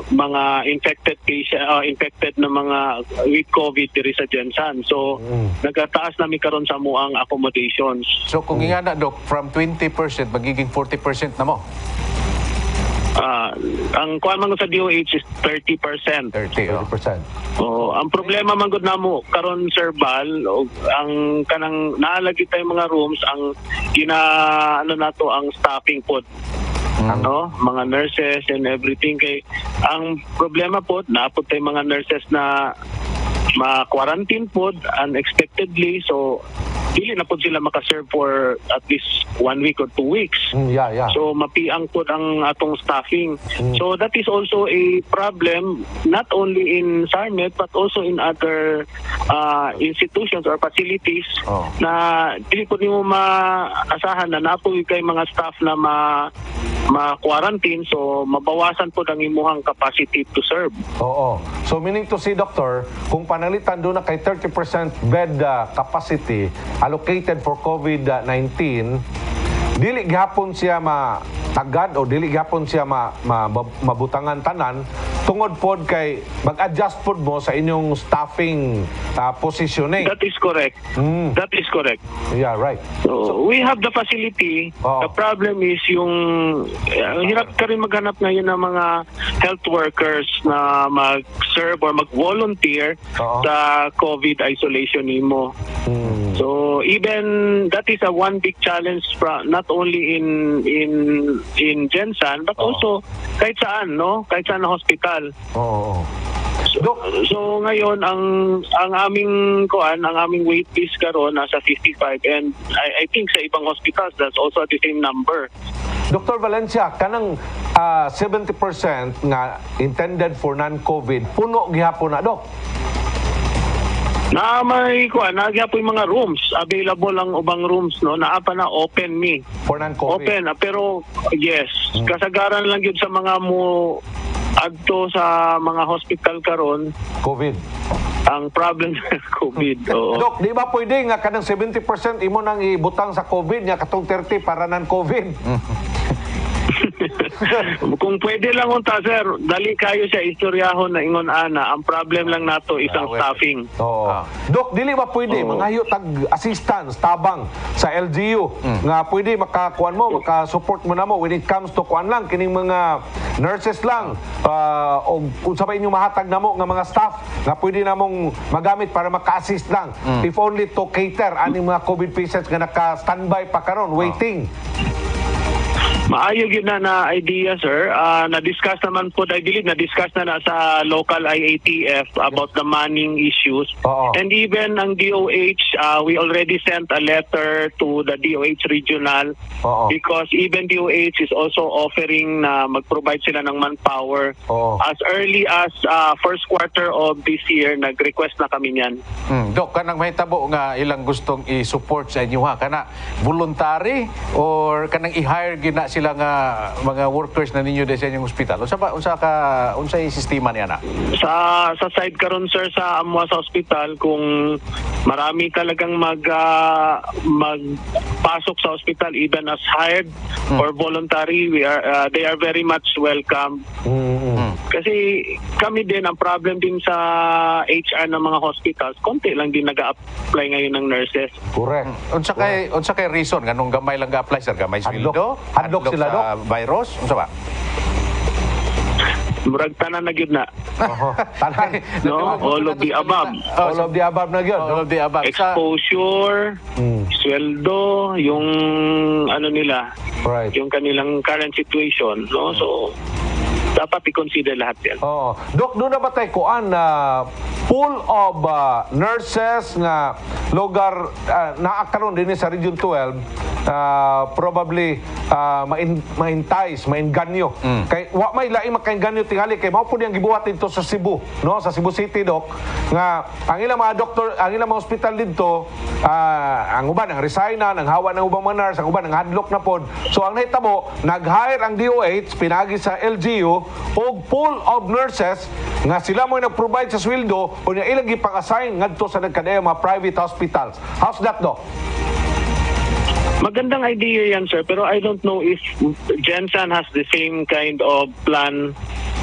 mga infected patient, infected na mga with COVID diri sa Jensan. So nagataas nami karon sa amuang accommodations. So kung ingana, Dok, from 20% magiging 40% na mo. Ang kuan man sa DOH is 30%. 30%. Ang problema man gud namo karon Sir Bal, ang kanang naalagi tay mga rooms ang ano nato ang staffing pod. Ano, mga nurses and everything kay ang problema pod naapod tay mga nurses na ma-quarantine pod unexpectedly, so dili na pod sila makaserve for at least 1 week or 2 weeks. Yeah. So mapiang pod ang atong staffing. So that is also a problem not only in SARMED but also in other institutions or facilities na dili po nimo maasahan na napoy kay mga staff na ma-quarantine, so mabawasan po ang imuhang capacity to serve. Oo. So meaning to say, Doctor, kung panalitan doon na kay 30% bed capacity allocated for COVID-19, dili gihapon siya matagad o dili gihapon siya mabutangan tanan tungod pod kay mag-adjust pod mo sa inyong staffing positioning. That is correct. That is correct. Yeah, right. So, we have the facility. The problem is yung hirap ka rin maghanap ngayon ng mga health workers na mag-serve or mag-volunteer sa COVID isolation nimo. So even that is a one big challenge not only in Jensan but also kahit saan, no? Kahit saan na hospital. So ngayon ang aming wait list karon nasa 55, and I think sa ibang hospitals that's also at the same number. Dr. Valencia, kanang 70% nga intended for non-COVID, puno gihapon na, Dok? Na may nagyapoy mga rooms available ang ubang rooms, no, naa pa na open for non-COVID. Open pero yes, kasagaran lang yun sa mga mo adto sa mga hospital karon COVID. ang problem sa COVID. Dok, di ba pwede nga kanang 70% imo nang ibutang sa COVID nya katong 30 para non-COVID? Kung pwede lang unta, sir, dali kayo sa istoryahon na ingon ana. Ang problem lang nato isang staffing. Dok, dili ba pwede mangayo tag assistance tabang sa LGU nga pwede makakuan mo, maka-support mo na mo when it comes to kuan lang kining mga nurses lang o unsa ba inyong mahatag namo nga mga staff nga pwede namong magamit para maka-assist lang if only to cater aning mga COVID patients nga naka-standby pa karon waiting. Maayo gyud na idea, sir. Na-discuss naman po, I believe na-discuss na sa local IATF about the manning issues. And even ang DOH, we already sent a letter to the DOH regional because even DOH is also offering na mag-provide sila ng manpower. As early as first quarter of this year, nag-request na kami niyan. Dok, kanang mahitabo nga ilang gustong i-support sa inyo ha? Kana voluntary or kanang i-hire gina sila nga mga workers na ninyo sa inyong hospital? Unsa yung sistema niya na? Sa side karon, sir, sa amwa sa hospital, kung marami talagang magpasok sa hospital even as hired or voluntary, they are very much welcome. Kasi kami din, ang problem din sa HR ng mga hospitals, konti lang din nag-a-apply ngayon ng nurses. Correct. Unsa kay reason nganong gamay lang ga-apply, sir? Gamay sweldo? Hadlok sila, Dok? Virus? Unsa ba? Murag tanan na gyud na. Tanan. No, all of the above. All of the above na gyud. All of the above. Exposure, sweldo, yung ano nila, right, yung kanilang current situation, no? So dapat i-consider lahat yan. Dok, doon na ba tayo kuan na pool of nurses nga lugar naakaroon din sa Region 12 probably ma-entice, ma-engganyo. Kay wa may laing maka-engganyo tingali kay mao pud yang gibuhat dito sa Cebu, no? Sa Cebu City, Dok, nga ang ilang mga doktor, ang ilang mga hospital dito, ang uban ang resign na, nang hawa ng ubang mga nurse, ang uban ang hadlok na pod. So ang nahitabo, nag-hire ang DOH pinagi sa LGU og pool of nurses nga sila mo nag-provide sa sweldo o niya ilang gipang-assign ngadto sa nagkadaya mga private hospitals. How's that, Doc? Magandang idea yan, sir, pero I don't know if Jensen has the same kind of plan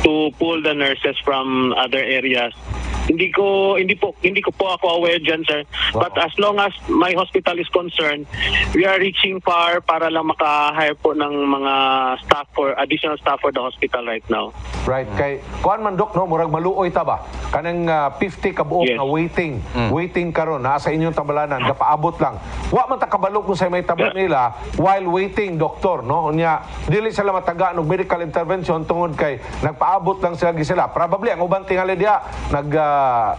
to pull the nurses from other areas. Hindi ko po ako aware dyan, sir. But as long as my hospital is concerned, we are reaching far para lang maka-hire po ng mga additional staff for the hospital right now. Right. Kay kuan man, Doc, no, murag maluoy ta ba? Kanang 50 ka buok Yes. na waiting karon na sa inyong tambalanan gapaabot lang. Wa man ta kabalo kung sa may tabla nila while waiting, doktor, no? Unya dili sila mataga og medical intervention tungod kay nagpaabot lang sila. Probably ang ubang tingali dia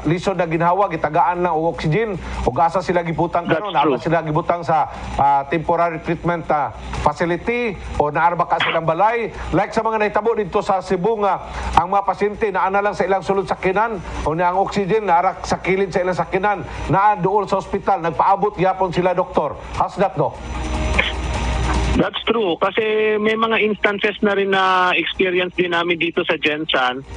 lisod na ginhawa gitagaan na og oxygen ug asa sila gibutang karon, asa sila gibutang sa temporary treatment facility o naarba ka silang balay like sa mga nahitabo dito sa Cebu nga ang mga pasyente naa na lang sa ilang sulod sakinan o na ang oxygen naara sa kilid sa ilang sakinan naa duol sa ospital nagpaabot gyapon sila, doktor. How's that, Doc? That's true. Kasi may mga instances na rin na experience din namin dito sa Jensen.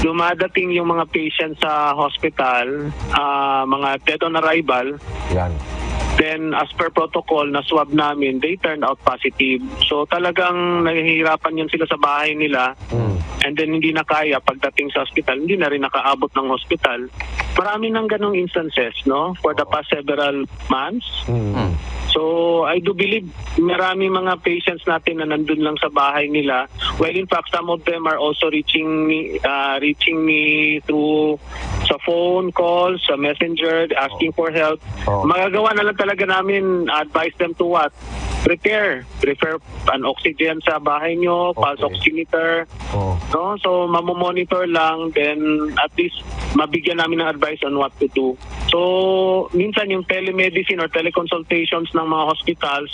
Dumadating yung mga patients sa hospital, mga dead on arrival. Yan. Then, as per protocol na swab namin, they turned out positive. So, talagang nahihirapan yun sila sa bahay nila. And then, hindi na kaya pagdating sa hospital. Hindi na rin nakaabot ng hospital. Marami ng ganong instances, no? For the past several months. So, I do believe marami mga patients natin na nandun lang sa bahay nila. Well, in fact, some of them are also reaching me through sa phone calls, sa messenger, asking for help. Magagawa na lang talaga namin, advise them to what? Prepare an oxygen sa bahay nyo, pulse oximeter. No? So, mamomonitor lang, then at least mabigyan namin ng advice on what to do. So, minsan yung telemedicine or teleconsultations ng mga hospitals,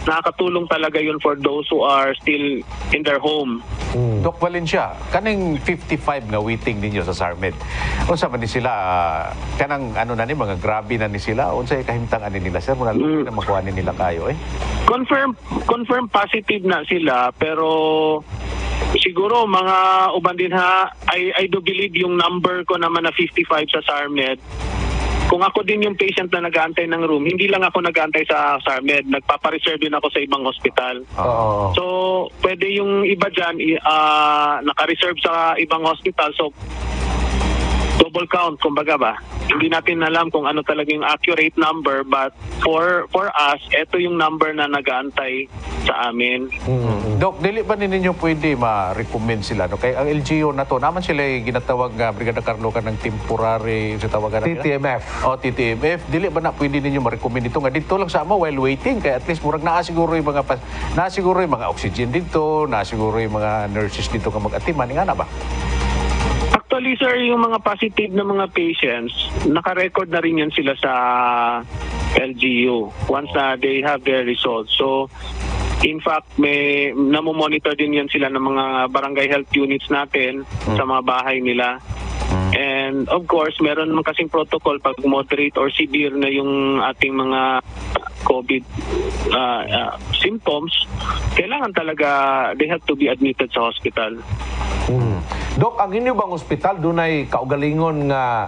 nakakatulong talaga yun for those who are still in their home. Doc Valencia, kaning 55 nga waiting ninyo sa SARMED. Unsa man ni sila kanang ano na ni mga grabe na ni sila unsay kahimtang ani nila sir muna lugi na makuha ni nila kayo Confirm positive na sila pero siguro mga uban din I do believe yung number ko naman na 55 sa SARMED. Kung ako din yung patient na nag-aantay ng room, hindi lang ako nag-aantay sa SARMED, nagpapareserve din ako sa ibang hospital. So, pwede yung iba dyan, naka-reserve sa ibang hospital. So, double count, kumbaga ba? Hindi natin alam kung ano talaga yung accurate number, but for us, ito yung number na nag-aantay sa amin. Dok, dili ba ninyo pwede ma-recommend sila? No? Kaya ang LGU na to, naman sila ginatawag Brigada Carlocan ng temporary, sa tawagan nila? TTMF. O, TTMF. Dili ba na pwede ninyo ma-recommend ito? Nga dito lang sa while waiting, kaya at least murag naasiguro yung mga oxygen dito, naasiguro yung mga nurses dito nga mag-atiman. Nga na ba? Actually, sir, yung mga positive na mga patients, naka-record na rin yan sila sa LGU once na they have their results. So, in fact, may namomonitor din yan sila ng mga barangay health units natin sa mga bahay nila. And of course, meron naman kasing protocol pag moderate or severe na yung ating mga COVID symptoms, kailangan talaga they have to be admitted sa hospital. Dok, ang inyo bang ospital dunay kaugalingon nga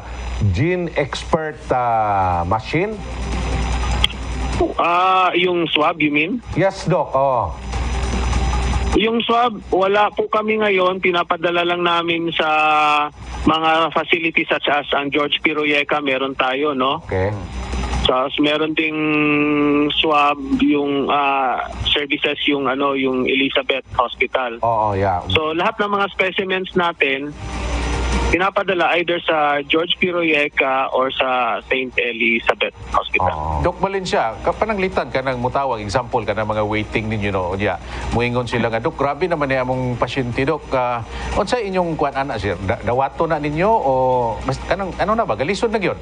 gene expert machine? Yung swab, you mean? Yes, Doc. Yung swab, wala po kami ngayon. Pinapadala lang namin sa mga facilities such as ang George Piroyeca, meron tayo, no? Okay. So, meron ding swab yung services yung Elizabeth Hospital. Yeah. So, lahat ng mga specimens natin pinapadala either sa George Piroyeca or sa St. Elizabeth Hospital. Doc Valencia, kapananglitan ka ng mutawag, example ka ng mga waiting ninyo, no? Muingon sila nga, Dok, grabe naman niya among pasyente, Dok. Unsay inyong kuan ana sir? Dawato na ninyo o ano na ba? Galisod na gyud?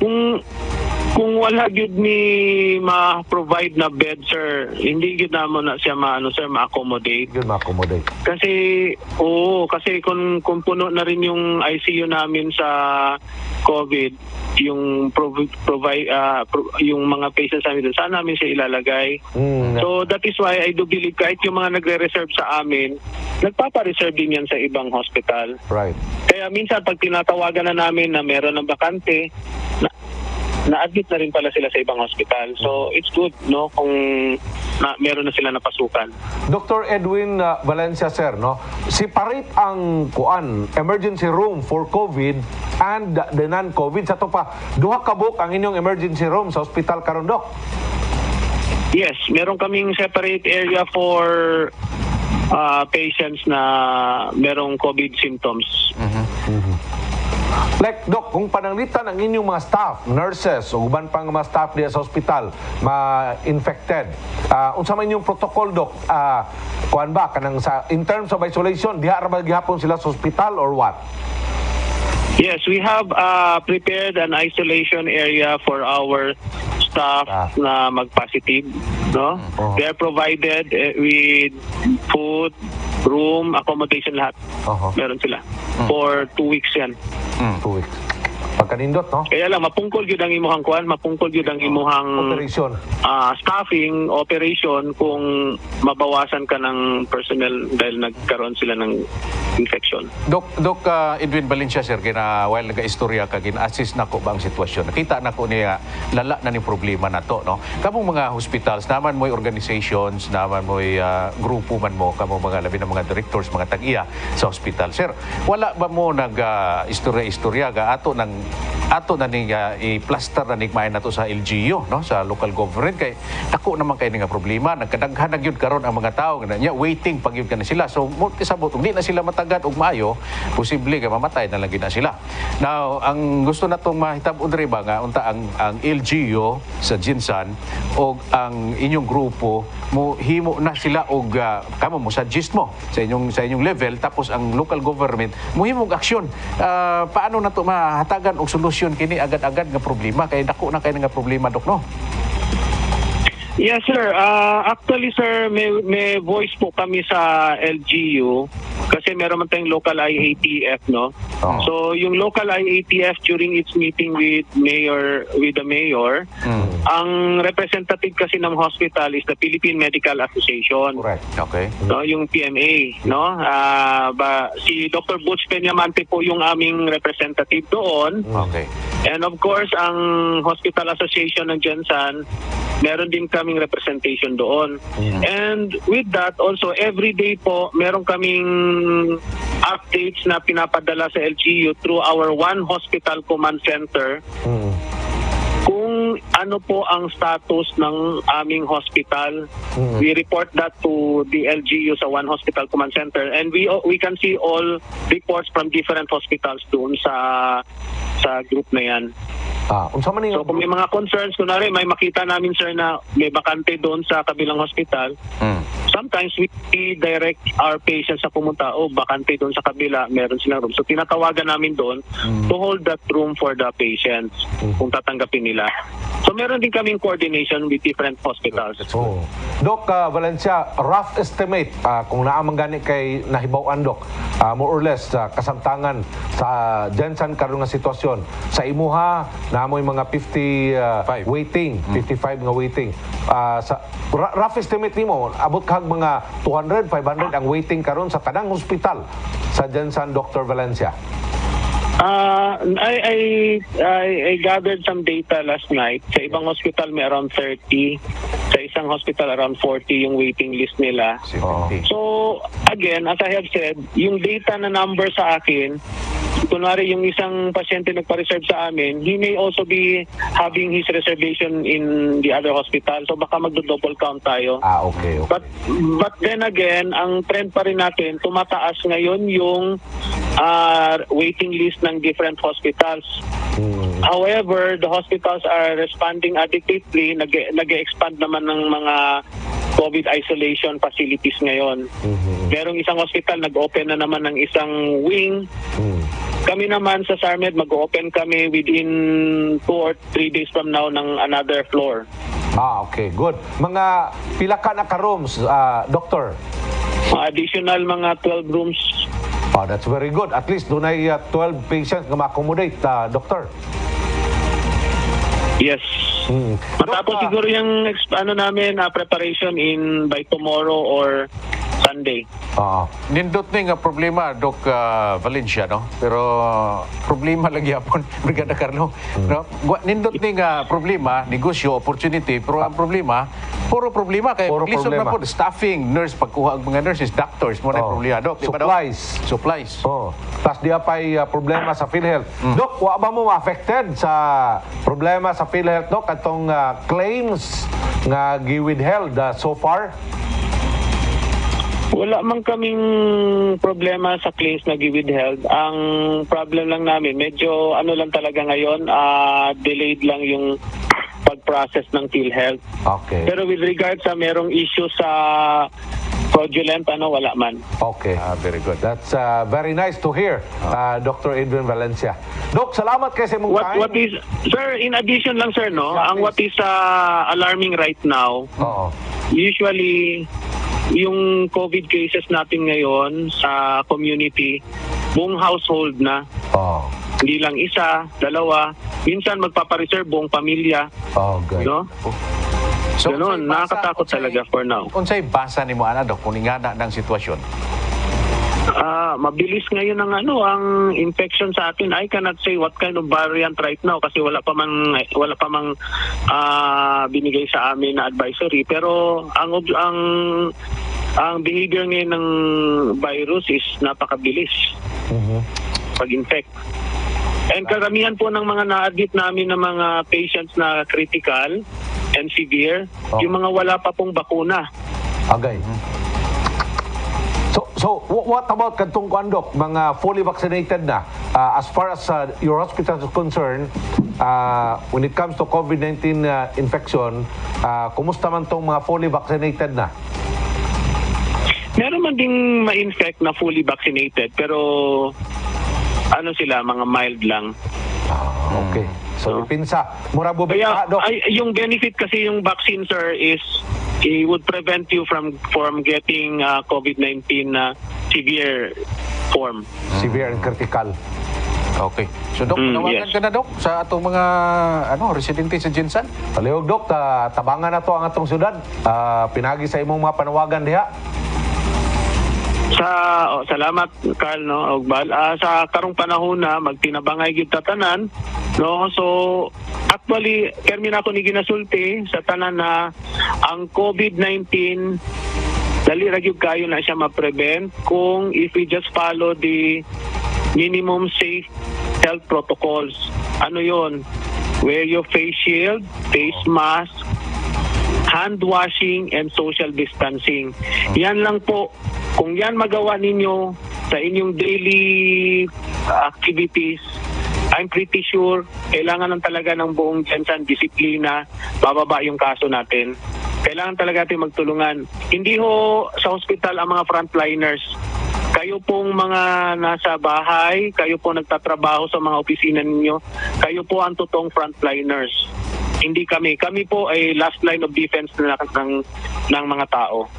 Kung wala gyud ni ma-provide na bed, sir, hindi gyud namo na siya ma-accommodate. Yun ma-accommodate. Kasi kung puno na rin yung ICU namin sa COVID, yung yung mga patients namin doon, saan namin siya ilalagay? So that is why I do believe kahit yung mga nagre-reserve sa amin, nagpapa-reserve din yan sa ibang hospital. Right. Kaya minsan pag tinatawagan na namin na meron ng bakante, na-admit na rin pala sila sa ibang hospital. So it's good, no, kung meron na sila napasukan. Dr. Edwin Valencia, sir, no? Separate ang emergency room for COVID and the non-COVID. Sa to pa, duha ka book ang inyong emergency room sa hospital karon, Doc? Yes, meron kaming separate area for patients na merong COVID symptoms. Like, Doc, kung pananglitan ang inyong mga staff, nurses, o uban pang mga staff diya sa hospital, ma-infected, unsa man inyong protocol, Doc? Kuan ba? In terms of isolation, diha ra ba gihapon sila sa hospital or what? Yes, we have prepared an isolation area for our staff na mag-positive, no? They are provided with food, room, accommodation, lahat. Meron sila. For 2 weeks yan. 2 weeks. Pagkanindot, no? Kaya lang, mapungkol yun ang imuhang mapungkol yun ang imuhang operation. Staffing, operation, kung mabawasan ka ng personnel dahil nagkaroon sila ng infection. Doc Edwin Valencia, sir, while nag-istorya ka, gina-assist na ko ba ang sitwasyon? Nakita na ko niya, lala na ni problema na to, no? Kamong mga hospitals, naman mo'y organizations, naman mo'y grupo man mo, kamong mga labi ng mga directors, mga tag-iya sa hospital. Sir, wala ba mo nag-istorya ga ato na niya i-plaster na nigmain nato sa LGU, no, sa local government, kay ako naman kay nga problema, nagkadaghan na gyud karon ang mga tao nga waiting pag gyud kana sila. So sabot di na sila matagad og maayo, posible nga mamatay na lang gyud na sila. Now, ang gusto natong mahitab-on diri ba nga unta ang LGU sa Jinsan og ang inyong grupo mo himo na sila og kamo mo suggest mo sa inyong level, tapos ang local government mo himong aksyon. Paano nato mahatagan og solusyon kini agad-agad nga problema, kay dako na kay nga problema, Dok, no? Yes, sir. Actually, sir, may voice po kami sa LGU kasi meron man tayong local IATF, no? So, yung local IATF during its meeting with the mayor, ang representative kasi ng hospital is the Philippine Medical Association. Correct. Okay. No, yung PMA, no? Si Dr. Butch Peñamante po yung aming representative doon. Okay. And of course, ang Hospital Association ng Jensan, meron din kaming representation doon. And with that, also, every day po, meron kaming updates na pinapadala sa LGU through our One Hospital Command Center. Kung ano po ang status ng aming hospital, we report that to the LGU sa One Hospital Command Center, and we can see all reports from different hospitals doon sa group na yan. So kung may mga concerns, kunwari may makita namin, sir, na may bakante doon sa kabilang hospital, sometimes we direct our patients sa pumunta, bakante doon sa kabila, meron silang room. So tinatawagan namin doon to hold that room for the patients kung tatanggapin nila. So meron din kaming coordination with different hospitals. Doc Valencia, rough estimate kung naamang gani kay nahibaw-an, Doc, more or less kasamtangan sa Jensan karon nga sitwasyon sa imuha na amoy mga 55 waiting, 55 nga waiting. Sa rough estimate nimo, abot kag mga 200, 500 ang waiting karon sa tanang hospital sa Jensan, Dr. Valencia. I gathered some data last night. Sa ibang hospital may around 30. Sa isang hospital around 40 yung waiting list nila. So again, as I have said, yung data na number sa akin, kunwari yung isang pasyente nagpa-reserve sa amin, he may also be having his reservation in the other hospital. So baka magdo-double count tayo. Okay. But then again, ang trend pa rin natin, tumataas ngayon yung waiting list ng different hospitals. However, the hospitals are responding adequately. Nag-expand naman ng mga COVID isolation facilities ngayon. Merong isang hospital nag-open na naman ng isang wing. Kami naman sa SARMED mag-open kami within 2 or 3 days from now ng another floor. Okay, good. Mga pila ka na ka-rooms, Doctor? Additional mga 12 rooms. That's very good. At least doon ay 12 patients na ma-accommodate, Doctor. Yes. Matapos Doc, siguro yung preparation by tomorrow or Sunday. Nindot ni nga problema, Doc Valencia, no? Pero problema lagi yapon, Brigada Carlo. No? Nindot ni nga problema, negosyo, opportunity, pero ang problema, puro problema. Kaya Puro lisod na problema. po, staffing, nurse, pagkuha ang mga nurses, doctors, mo na problema, Doc. Di ba, Doc? Supplies. Supplies. Tapos di apay problema sa PhilHealth. Doc, wa ba mo affected sa problema sa PhilHealth, Doc, atong claims nga giwithheld so far? Wala man kaming problema sa claims na giwithheld. Ang problem lang namin, medyo lang talaga ngayon, delayed lang yung pag-process ng PhilHealth. Okay. Pero with regard sa merong issue sa fraudulent, wala man. Okay. Very good. That's very nice to hear, Dr. Edwin Valencia. Doc, salamat kayo sa mong time. What is, sir, in addition lang, sir, no? Yeah, Ang what is alarming right now, usually, yung COVID cases natin ngayon sa community, buong household na. Hindi lang isa, dalawa. Minsan magpapareserve buong pamilya. Okay. No? So, Ganun, nakakatakot talaga for now. Unsay basa ni mo, Doc, kung ingana ng sitwasyon? Mabilis ngayon ang infection sa atin. I cannot say what kind of variant right now kasi wala pa mang binigay sa amin na advisory, pero ang behavior ngayon ng virus is napakabilis pag-infect. And karamihan po ng mga na-admit namin ng mga patients na critical and severe, yung mga wala pa pong bakuna. Okay. So what about kantong Dok, mga fully vaccinated na? As far as your hospital is concerned, when it comes to COVID-19 infection, kumusta man tong mga fully vaccinated na? Meron man ding ma-infect na fully vaccinated, pero sila, mga mild lang. Okay. So, ipinsa. Mura Kaya, Dok. yung benefit kasi yung vaccine, sir, is it would prevent you from getting COVID-19 severe form. Severe and critical. Okay. So, Doc, nawagan yes. ka na, Doc, sa atong mga residente sa Jinsan? Palihog, Dok, tabangan na to ang atong syudad. Pinagi sa imong mga panawagan diha. Salamat, Carl, no, Ogbal. Sa karong panahon na magtinabangay gid tanan, no. So actually termin ako ni ginasulti sa tanan na ang COVID-19 dali ra gyud kayo na siya ma-prevent kung if we just follow the minimum safe health protocols. Ano 'yon? Wear your face shield, face mask, hand washing and social distancing. Yan lang po. Kung yan magawa ninyo sa inyong daily activities, I'm pretty sure kailangan lang talaga ng buong Jensan disiplina, bababa yung kaso natin. Kailangan talaga natin magtulungan. Hindi ho sa hospital ang mga frontliners. Kayo pong mga nasa bahay, kayo po nagtatrabaho sa mga opisina ninyo, kayo po ang totoong frontliners. Hindi kami. Kami po ay last line of defense ng mga tao.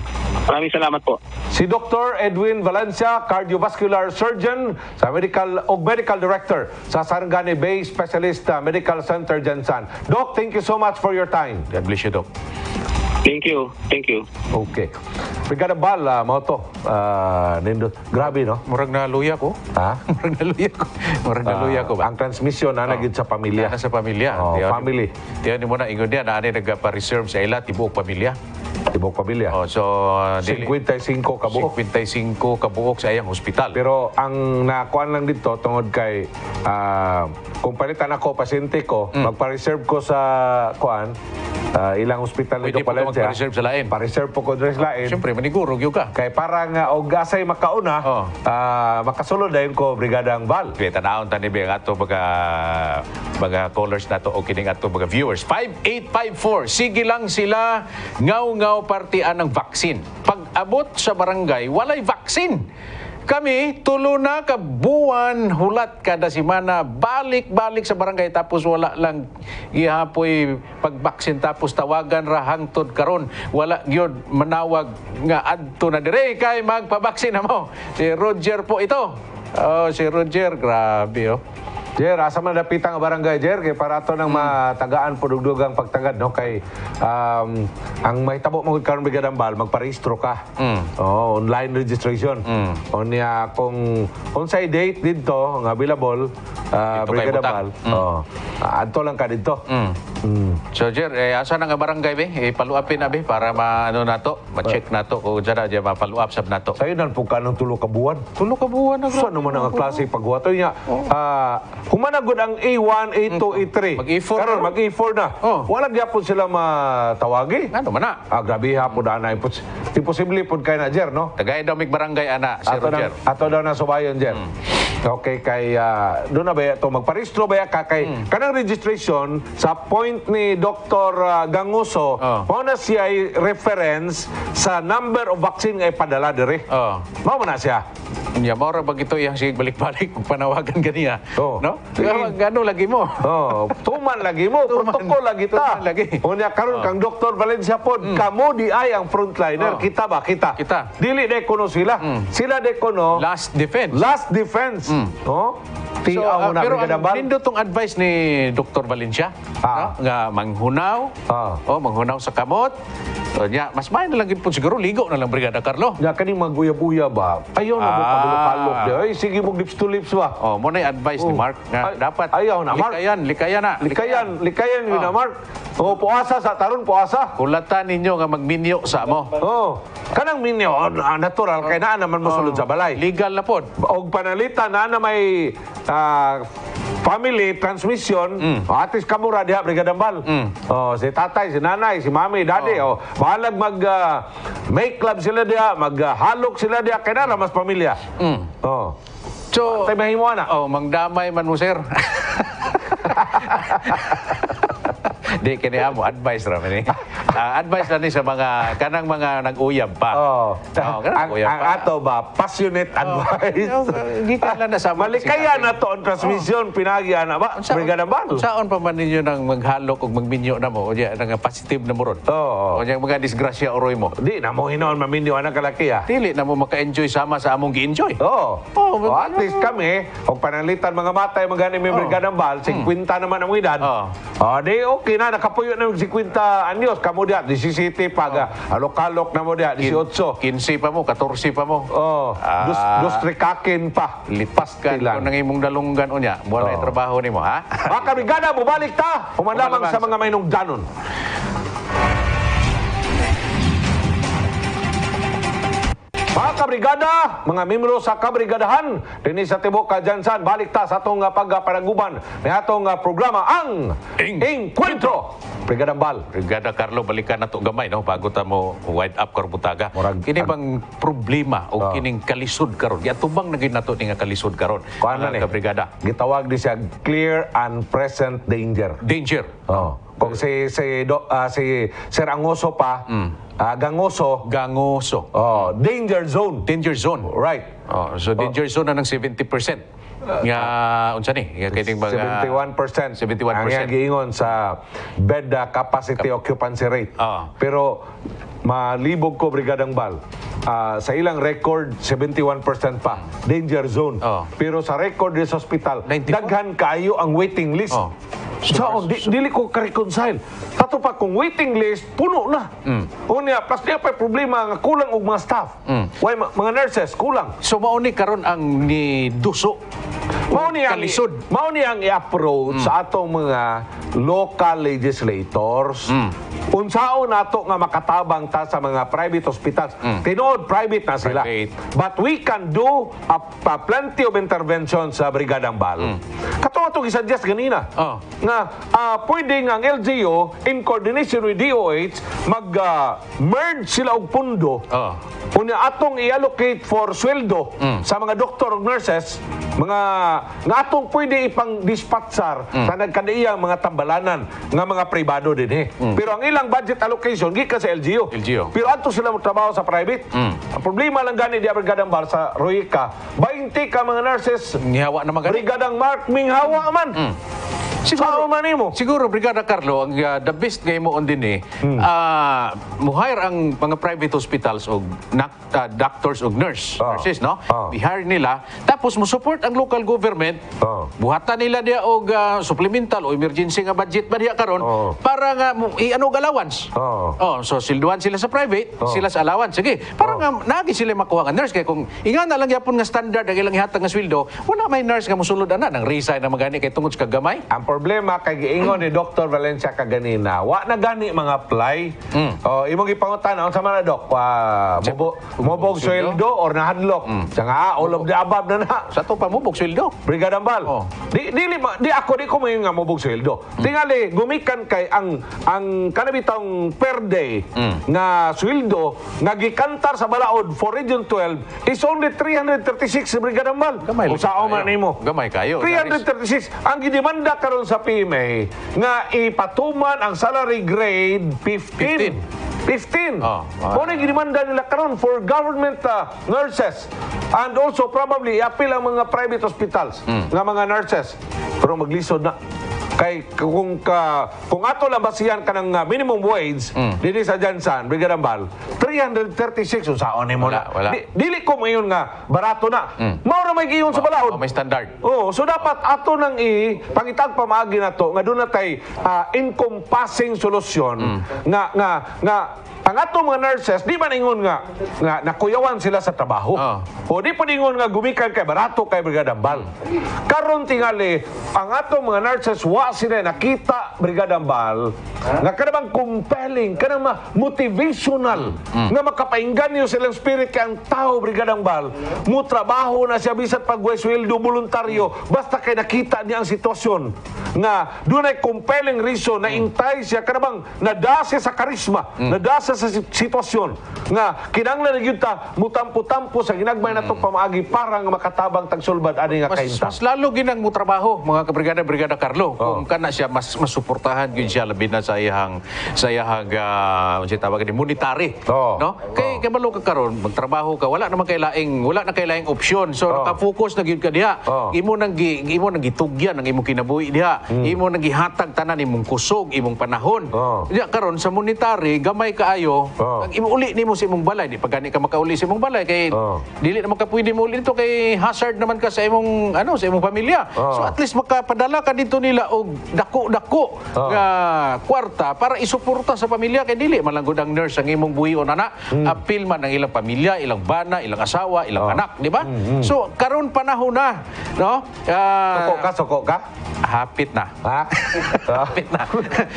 Maraming salamat po. Si Dr. Edwin Valencia, cardiovascular surgeon sa medical director sa Sarangani Bay Specialist Medical Center, Jensan. Doc, thank you so much for your time. God bless you, Doc. Thank you. Thank you. Okay. Brigada Bal, mo to. Nindot. Grabe, no? Murag naluya ko. Ha? Murag naluya ko ba? Ang transmission na nagid sa pamilya. Sa pamilya. Family. Tiyan mo na, ingon diyan, na nagpa-reserve sa ila, tibuok pamilya. Tibok pamilya. So, 55 kabuok. 55 kabuok sa iyang hospital. Pero ang nakuan lang dito tungod kay kung palitan ako pasyente ko, magpa-reserve ko sa ilang hospital Pwede dito po ka Valencia. magpa-reserve sa lain. Pa-reserve po ko dres lain. Siyempre, manigurog yun ka. Kay parang og gasay makauna, makasulod dayon ko Brigadang Val. Kaya tanahon tani ba ato mga callers nato o kining ato mga viewers. 5854. Sige lang sila ngaw Langaw partian ng vaksin. Pag-abot sa barangay, walay vaksin. Kami, tulo na ka buwan, hulat kada semana, balik-balik sa barangay, tapos wala lang ihapoy pagbaksin, tapos tawagan ra hangtod karon. Wala gyud manawag nga adto na dire kay magpabaksin na mo. Si Roger po ito. Oh, si Roger, grabe oh. Jer, asa man napitang barangay, Jer, kay para to nang matagaan po dugdugang pagtagad, no? Kay ang mahitabo mo karon Brigadang Bal, magparehistro ka. Oh, online registration. O niya kung unsay date dito nga available, Brigadang Bal. Oh, adto lang ka dito. So, Jer, asa na nga barangay, be? Paluapin na, be, para ma-ano na to, ma-check na to, kung dyan na, ma-paluap sab na to. Sa'yo nan po ka ng tulo ka buwan. Tulo ka buwan na, So, ano man ang klase pagwatoy niya? Humanagod ang A1, A2, A3. Mag-A4 Karon, na. mag-A4 na. Oh. Wala gyapon sila matawagi. Ano man na? Grabe hapon na. Imposible po kayo na, Jer, no? Tagay daw mig barangay, ana, si Roger. Ato daw na subayon, Jer. Okay, kay doon na ba ito? Magparehistro ba ka kay kanang registration sa point ni Dr. Ganguso, mao na siya ay reference sa number of vaccine nga ipadala dire. Mao man na siya. Ya, maura ba ito yung sige balik-balik kung panawagan ganiya? Oh. No? Gano lagi mo? Tuman lagi mo, protocol lagi ta. Tuman lagi. Unya karon kang Dr. Valencia pod, kamo di ay ang frontliner. Kita ba? Kita. Dili de kuno sila. Sila de kuno Last defense. Last defense. No? So, pero ang lindo tong advice ni Dr. Valencia, no? Nga manghunaw, manghunaw sa kamot. So, mas main na lang po siguro ligo na lang Brigada Carlo. Ya kaning maguya-buya ba? Ayaw na mo pagulok-alok di. Ay sige mo lips to lips ba? Mo na advice ni Mark nga dapat ayaw na Mark. Likayan yun na Mark. Puasa sa taron puasa. Kulatan ninyo nga magminyo sa mo. Kanang minyo natural kay naa naman mosulod sa balay. Legal na pod. Og panalitan na may family transmission, at least kamura diha Brigadang Bal. Si tatay, si nanay, si mami, daddy, bahalag make club sila diha, maghalok sila diha, kaya na mas pamilya. So, tay mahimo na. Mangdamay man mo, sir. Di kini amo advice ra man advice lang ni sa mga kanang mga nag-uyab pa. Ang ato ba passionate advice. Gikan lang na sa malikaya na to ang transmission pinagi ana ba Brigadang Bal. Saon pa man ninyo nang maghalok ug magminyo na mo unya nang positive na mo ron. Unya mga disgrasya oroy mo. Di na mo hinon maminyo ana kalaki Dili na mo maka-enjoy sama sa among gi-enjoy. At least kami og panalitan mga matay magani mi Brigadang Bal 50 naman ang edad. Di okay na nakapuyo na 50 anyos kamo diha 17 pag alok-alok na mo diha 18 15 pa mo 14 pa mo dos trikakin pa lipas ka kung nang imong dalunggan unya mo na trabaho nimo ha. Mga kabrigada bumalik ta humanlamang sa mga mainungdanon. Mga kabrigada, mga membro sa kabrigadahan, dinhi sa Tibok Kadyansan, balik ta sa atong pagpanaguban ni atong programa ang Encuentro. Brigadang Bal. Brigada Carlo, balikan na to gamay, no? Bago ta mo wide up karbutaga. Kini bang problema o kining kalisod karon? Yatubang naging nato ni nga kalisod karon. Kuana ni brigada. Gitawag di siya clear and present danger. Danger. Kung si Sir Angoso pa, Gangoso. Danger zone. Danger zone. Right. So danger zone na ng 70%. Nga unsa ni? Nga kining mga 71%. 71%. Ang yang giingon sa bed capacity occupancy rate. Pero malibog ko Brigadang Bal. Sa ilang record 71% pa danger zone. Pero sa record sa hospital daghan kaayo ang waiting list. So, dili ko ka-reconcile. Kato pa kung waiting list puno na. Unya plus niya pa problema nga kulang og mga staff. Why mga nurses kulang. So mao ni karon ang ni duso. Mao ni ang i-approach sa atong mga local legislators. Unsaon nato nga makatabang ta sa mga private hospitals. Tinuod private na sila. But we can do plenty of intervention sa Brigadang Bal. Katong i-suggest ganina. Nga pwede nga ang LGU in coordination with DOH mag-merge sila og pundo. Unya atong i-allocate for sweldo sa mga doktor ug nurses, mga nga atong pwede ipang-dispatchar sa nagkadaiyang mga tambal ginabalanan nga mga pribado din Pero ang ilang budget allocation gikan sa LGU. Pero adto sila mo trabaho sa private. Ang problema lang gani di Brigadang Bar sa Royca, 20 ka mga nurses Ngihawa naman gani. Brigadang Mark minghawa man. Siguro, Brigada Carlo, ang the best ngayon mo on din muhire ang mga private hospitals o doctors o nurses, no? I-hire nila, tapos mo support ang local government, buhatan nila diya og supplemental o emergency nga budget ba diya karon para nga i-ano allowance. So silduan sila sa private, sila sa allowance. Sige, para nga nagi sila makuha nga nurse kay kung inga na lang yapon nga standard ang ilang ihatag nga sweldo, wala may nurse nga mosulod ana nang resign na magani kay tungod sa kagamay. Ang problema kay giingon ni Dr. Valencia kaganina, wa na gani mga apply. Imong gipangutan unsa man na dok? Mobog sweldo or nahadlok? Nga all of the above na na. Sa to pa mobog sweldo. Brigadang Bal. Di ko mayon nga mobog sweldo. Tingali gumikan kay ang kanabitang per day nga sweldo nga gikantar sa balaod for Region 12 is only 336 Brigadang Bal. Usaon man nimo. Gamay kayo. 336 ang gidemanda karon sa PMA nga ipatuman ang salary grade 15. Muna ginimanda nila karon for government nurses and also probably i-appeal ang mga private hospitals nga mga nurses. Pero maglisod na. Kay kung ato lang basihan ka ng minimum wage dili sa Jansan, Brigadang Bal, 336 usaon ni mo na. Dili ko mayon nga barato na. Mao ra may giyon sa balaod. May standard. So dapat ato nang pangitag pamaagi nato nga doon natay encompassing solusyon nga ang atong mga nurses di man ingon nga nakuyawan sila sa trabaho. O di pa ingon nga gumikan kay barato kay Brigadang Bal. Karon tingali ang atong mga nurses wa sila nakita Brigadang Bal nga kanang compelling, kanang motivational nga makapainggan niyo silang spirit kay ang tao Brigadang Bal mo trabaho na siya bisan pagwesweldo voluntaryo basta kay nakita niya ang sitwasyon nga dunay compelling reason na intay siya kanang nadasa sa karisma, nadasa sa sitwasyon nga kinahanglan gyud ta mutampo-tampo sa ginagmay natong pamaagi para nga makatabang tagsulbad ani nga kainta. Mas lalo ginang mo trabaho mga Brigada Carlo kung kana siya mas masuportahan gyud siya labi na sa iyang unsa tawag ni monetary, no? Kay kabalo ka karon magtrabaho ka wala na kay laing opsyon. So naka-focus na gyud ka diha. Imo nang gitugyan ang imong kinabuhi diha. Imo nang gihatag tanan imong kusog, imong panahon. Diya karon sa monetary gamay kaayo uli nimo sa imong balay di pa gani ka makauli sa imong balay kay dili na makapwede mo uli dito kay hazard naman ka sa imong sa imong pamilya. So at least makapadala ka dito nila og dako nga kwarta para isuporta sa pamilya kay dili man lang gud ang nurse ang imong buhion ana apil man ang ilang pamilya, ilang bana, ilang asawa, ilang anak, di ba? So karon panahon na, no? Suko ka? Hapit na. Hapit na.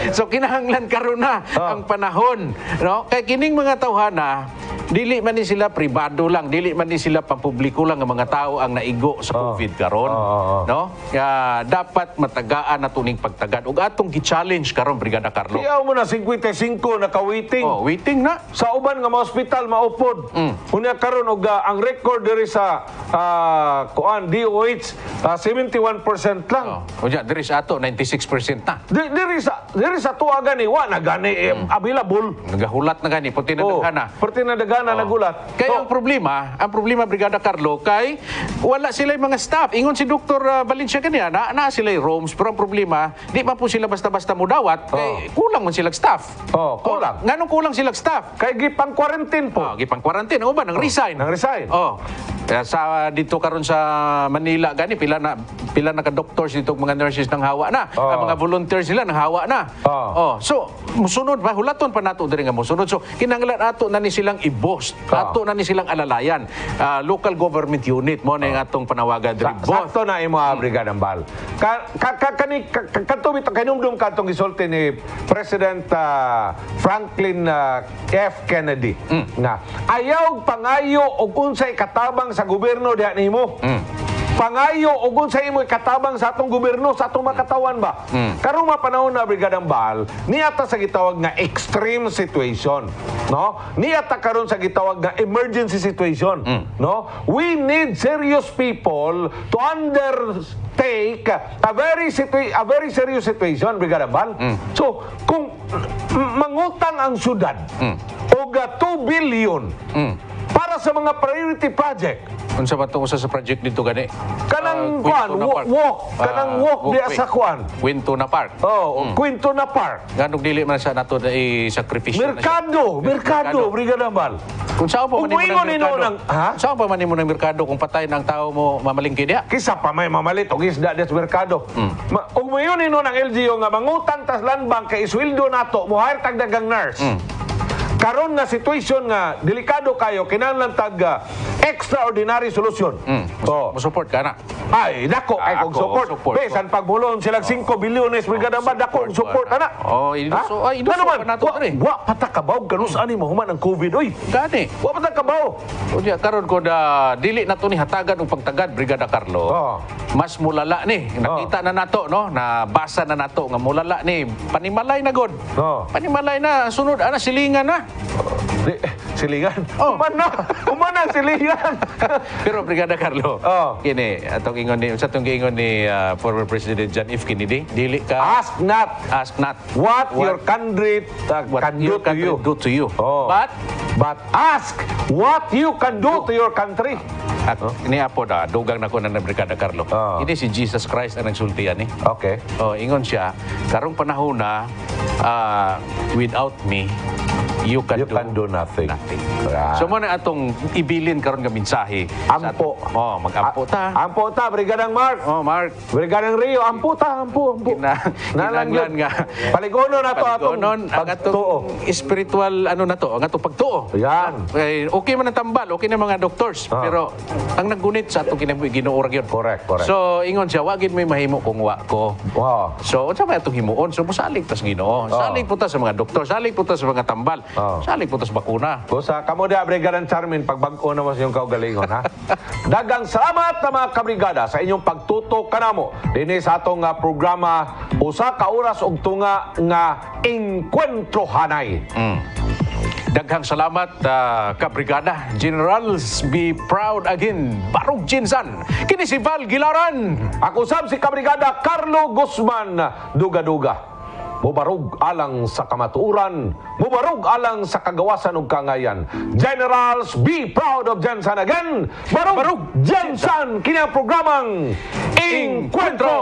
So kinahanglan karon na ang panahon, no? Kay kining mga tawhana, dili man ni sila pribado lang, dili man ni sila pampubliko lang ang mga tao ang naigo sa COVID karon, no? Dapat matagaan na tuning pagtagad ug atong gi-challenge karon Brigada Carlo. Iyaw mo na 55 naka-waiting. Waiting na. Sa uban nga mga ospital maupod. Unya karon og ang record diri sa DOH 71% lang. Unya diri sa ato 96% na. Diri sa tuwa gani wa na gani available. Nagahulat na gani puti na daghana. Puti na daghana nagulat. Kaya ang problema Brigada Carlo kay wala sila mga staff. Ingon si Dr. Valencia kaniya na sila rooms pero ang problema di pa po sila basta-basta mo dawat kay kulang man sila staff. Kulang. Nganong kulang sila staff? Kay gipang quarantine po. Gipang quarantine o ba nang resign. Sa dito karon sa Manila gani pila na ka doctors dito mga nurses nang hawa na. Ang mga volunteers sila nang hawa na. So musunod ba hulaton pa nato diri nga musunod. So kinahanglan ato na ni silang i-boost. Ato na ni silang alalayan. Local government unit mo na yung atong panawagan diri. Sakto na imo Brigadang Bal. Kanumdum katong gisulti ni President Franklin F. Kennedy na ayaw pangayo og unsay katabang sa gobyerno diha nimo. pangayo ug sa imo katabang sa atong gobyerno sa atong makatawan ba. Karong mapanahon na Brigadang Bal, niata sa gitawag nga extreme situation, no? Niata karon sa gitawag nga emergency situation, no? We need serious people to undertake a very serious situation, Brigadang Bal. So, kung mangutang ang syudad og 2 billion para sa mga priority project, Unsa man tong usa sa project dito gani? kanang Quinto na Park. kanang walk diya sa kwan. Quinto na Park. Oh, Quinto na Park. Ganong dili man siya nato na i-sakripisyo na siya. Merkado, Brigadang Bal. Kung saan pa man Kung mo moingon ng nino merkado? ng- ha? Saan pa man mo ng merkado kung patay ng tao mo mamalingki diya? Kisa pa may mamalit og isda des merkado. Ug mayon nino ng LGU nga mangutang tas land bank kay isweldo nato mo hire tag dagang nurse. Karon nga situation nga delikado kayo kinahanglan tag extraordinary solution. Oh. Mo support ka na. Ay, dako kay kog Ako, support. support. Besan pagbulon silang 5 bilyones Brigadang Bal dako kog support ana. Oh, inuso ay inuso Ano man? pa nato diri. Wa patakabaw kanus ani mo human ang COVID oy. Gani. Wa patakabaw. Unya karon ko da dili nato ni hatagan og pagtagad Brigada Carlo. Oh. Mas mulala ni. Nakita na nato no, na basa na nato nga mulala ni. Panimalay na god. Oh. Panimalay na sunod ana silingan na. Silingan. Oh. Uman na silingan. Pero Brigada Carlo, Oh. kini atong ingon ni sa tong giingon ni former President John F. Kennedy, dili ka Ask not ask not what your country what can do your to country you. do to you. Oh. But ask what you can do to your country. At ini apo da dugang nako na Brigada Carlo. Oh. Ini si Jesus Christ ang nagsultian ni. Okay. Oh, ingon siya, karong panahon na without me you can do nothing. Ah. So mo na atong ibilin karon nga mensahe. Ampo. Oh, mag-ampo ta. Ampo ta, Brigadang Mark. Oh, Mark. Brigadang Rio, ampo ta, ampo. Kinahanglan nga Paligono na to atong pagtuon ang atong spiritual ano na to, ang atong pagtuo. Yan. Okay man ang tambal, okay na mga doctors, pero ang naggunit sa atong ginuurag yun. Correct. So ingon siya, wagin may mahimo kung wa ko. Wow. So unsa may atong himuon? So mosalig tas Ginoo. Salig po ta sa mga doktor, salig po ta sa mga tambal. Salig po ta sa bakuna. Kusa kamo dia Brigadang Charmin pagbag-o na mas yung kaugalingon ha. Dagang salamat na mga kabrigada sa inyong pagtutok kanamo dinhi sa atong programa usa ka oras og tunga nga Encuentro Hanay. Daghang salamat kabrigada. Generals, be proud again. Barog Jinsan. Kini si Val Gilaran. Ako sab si kabrigada Carlo Guzman Duga-Duga. Mubarog alang sa kamatuuran, mubarog alang sa kagawasan ug kangayan. Generals, be proud of Jensen again. Barog Jensen kini ang programang Encuentro.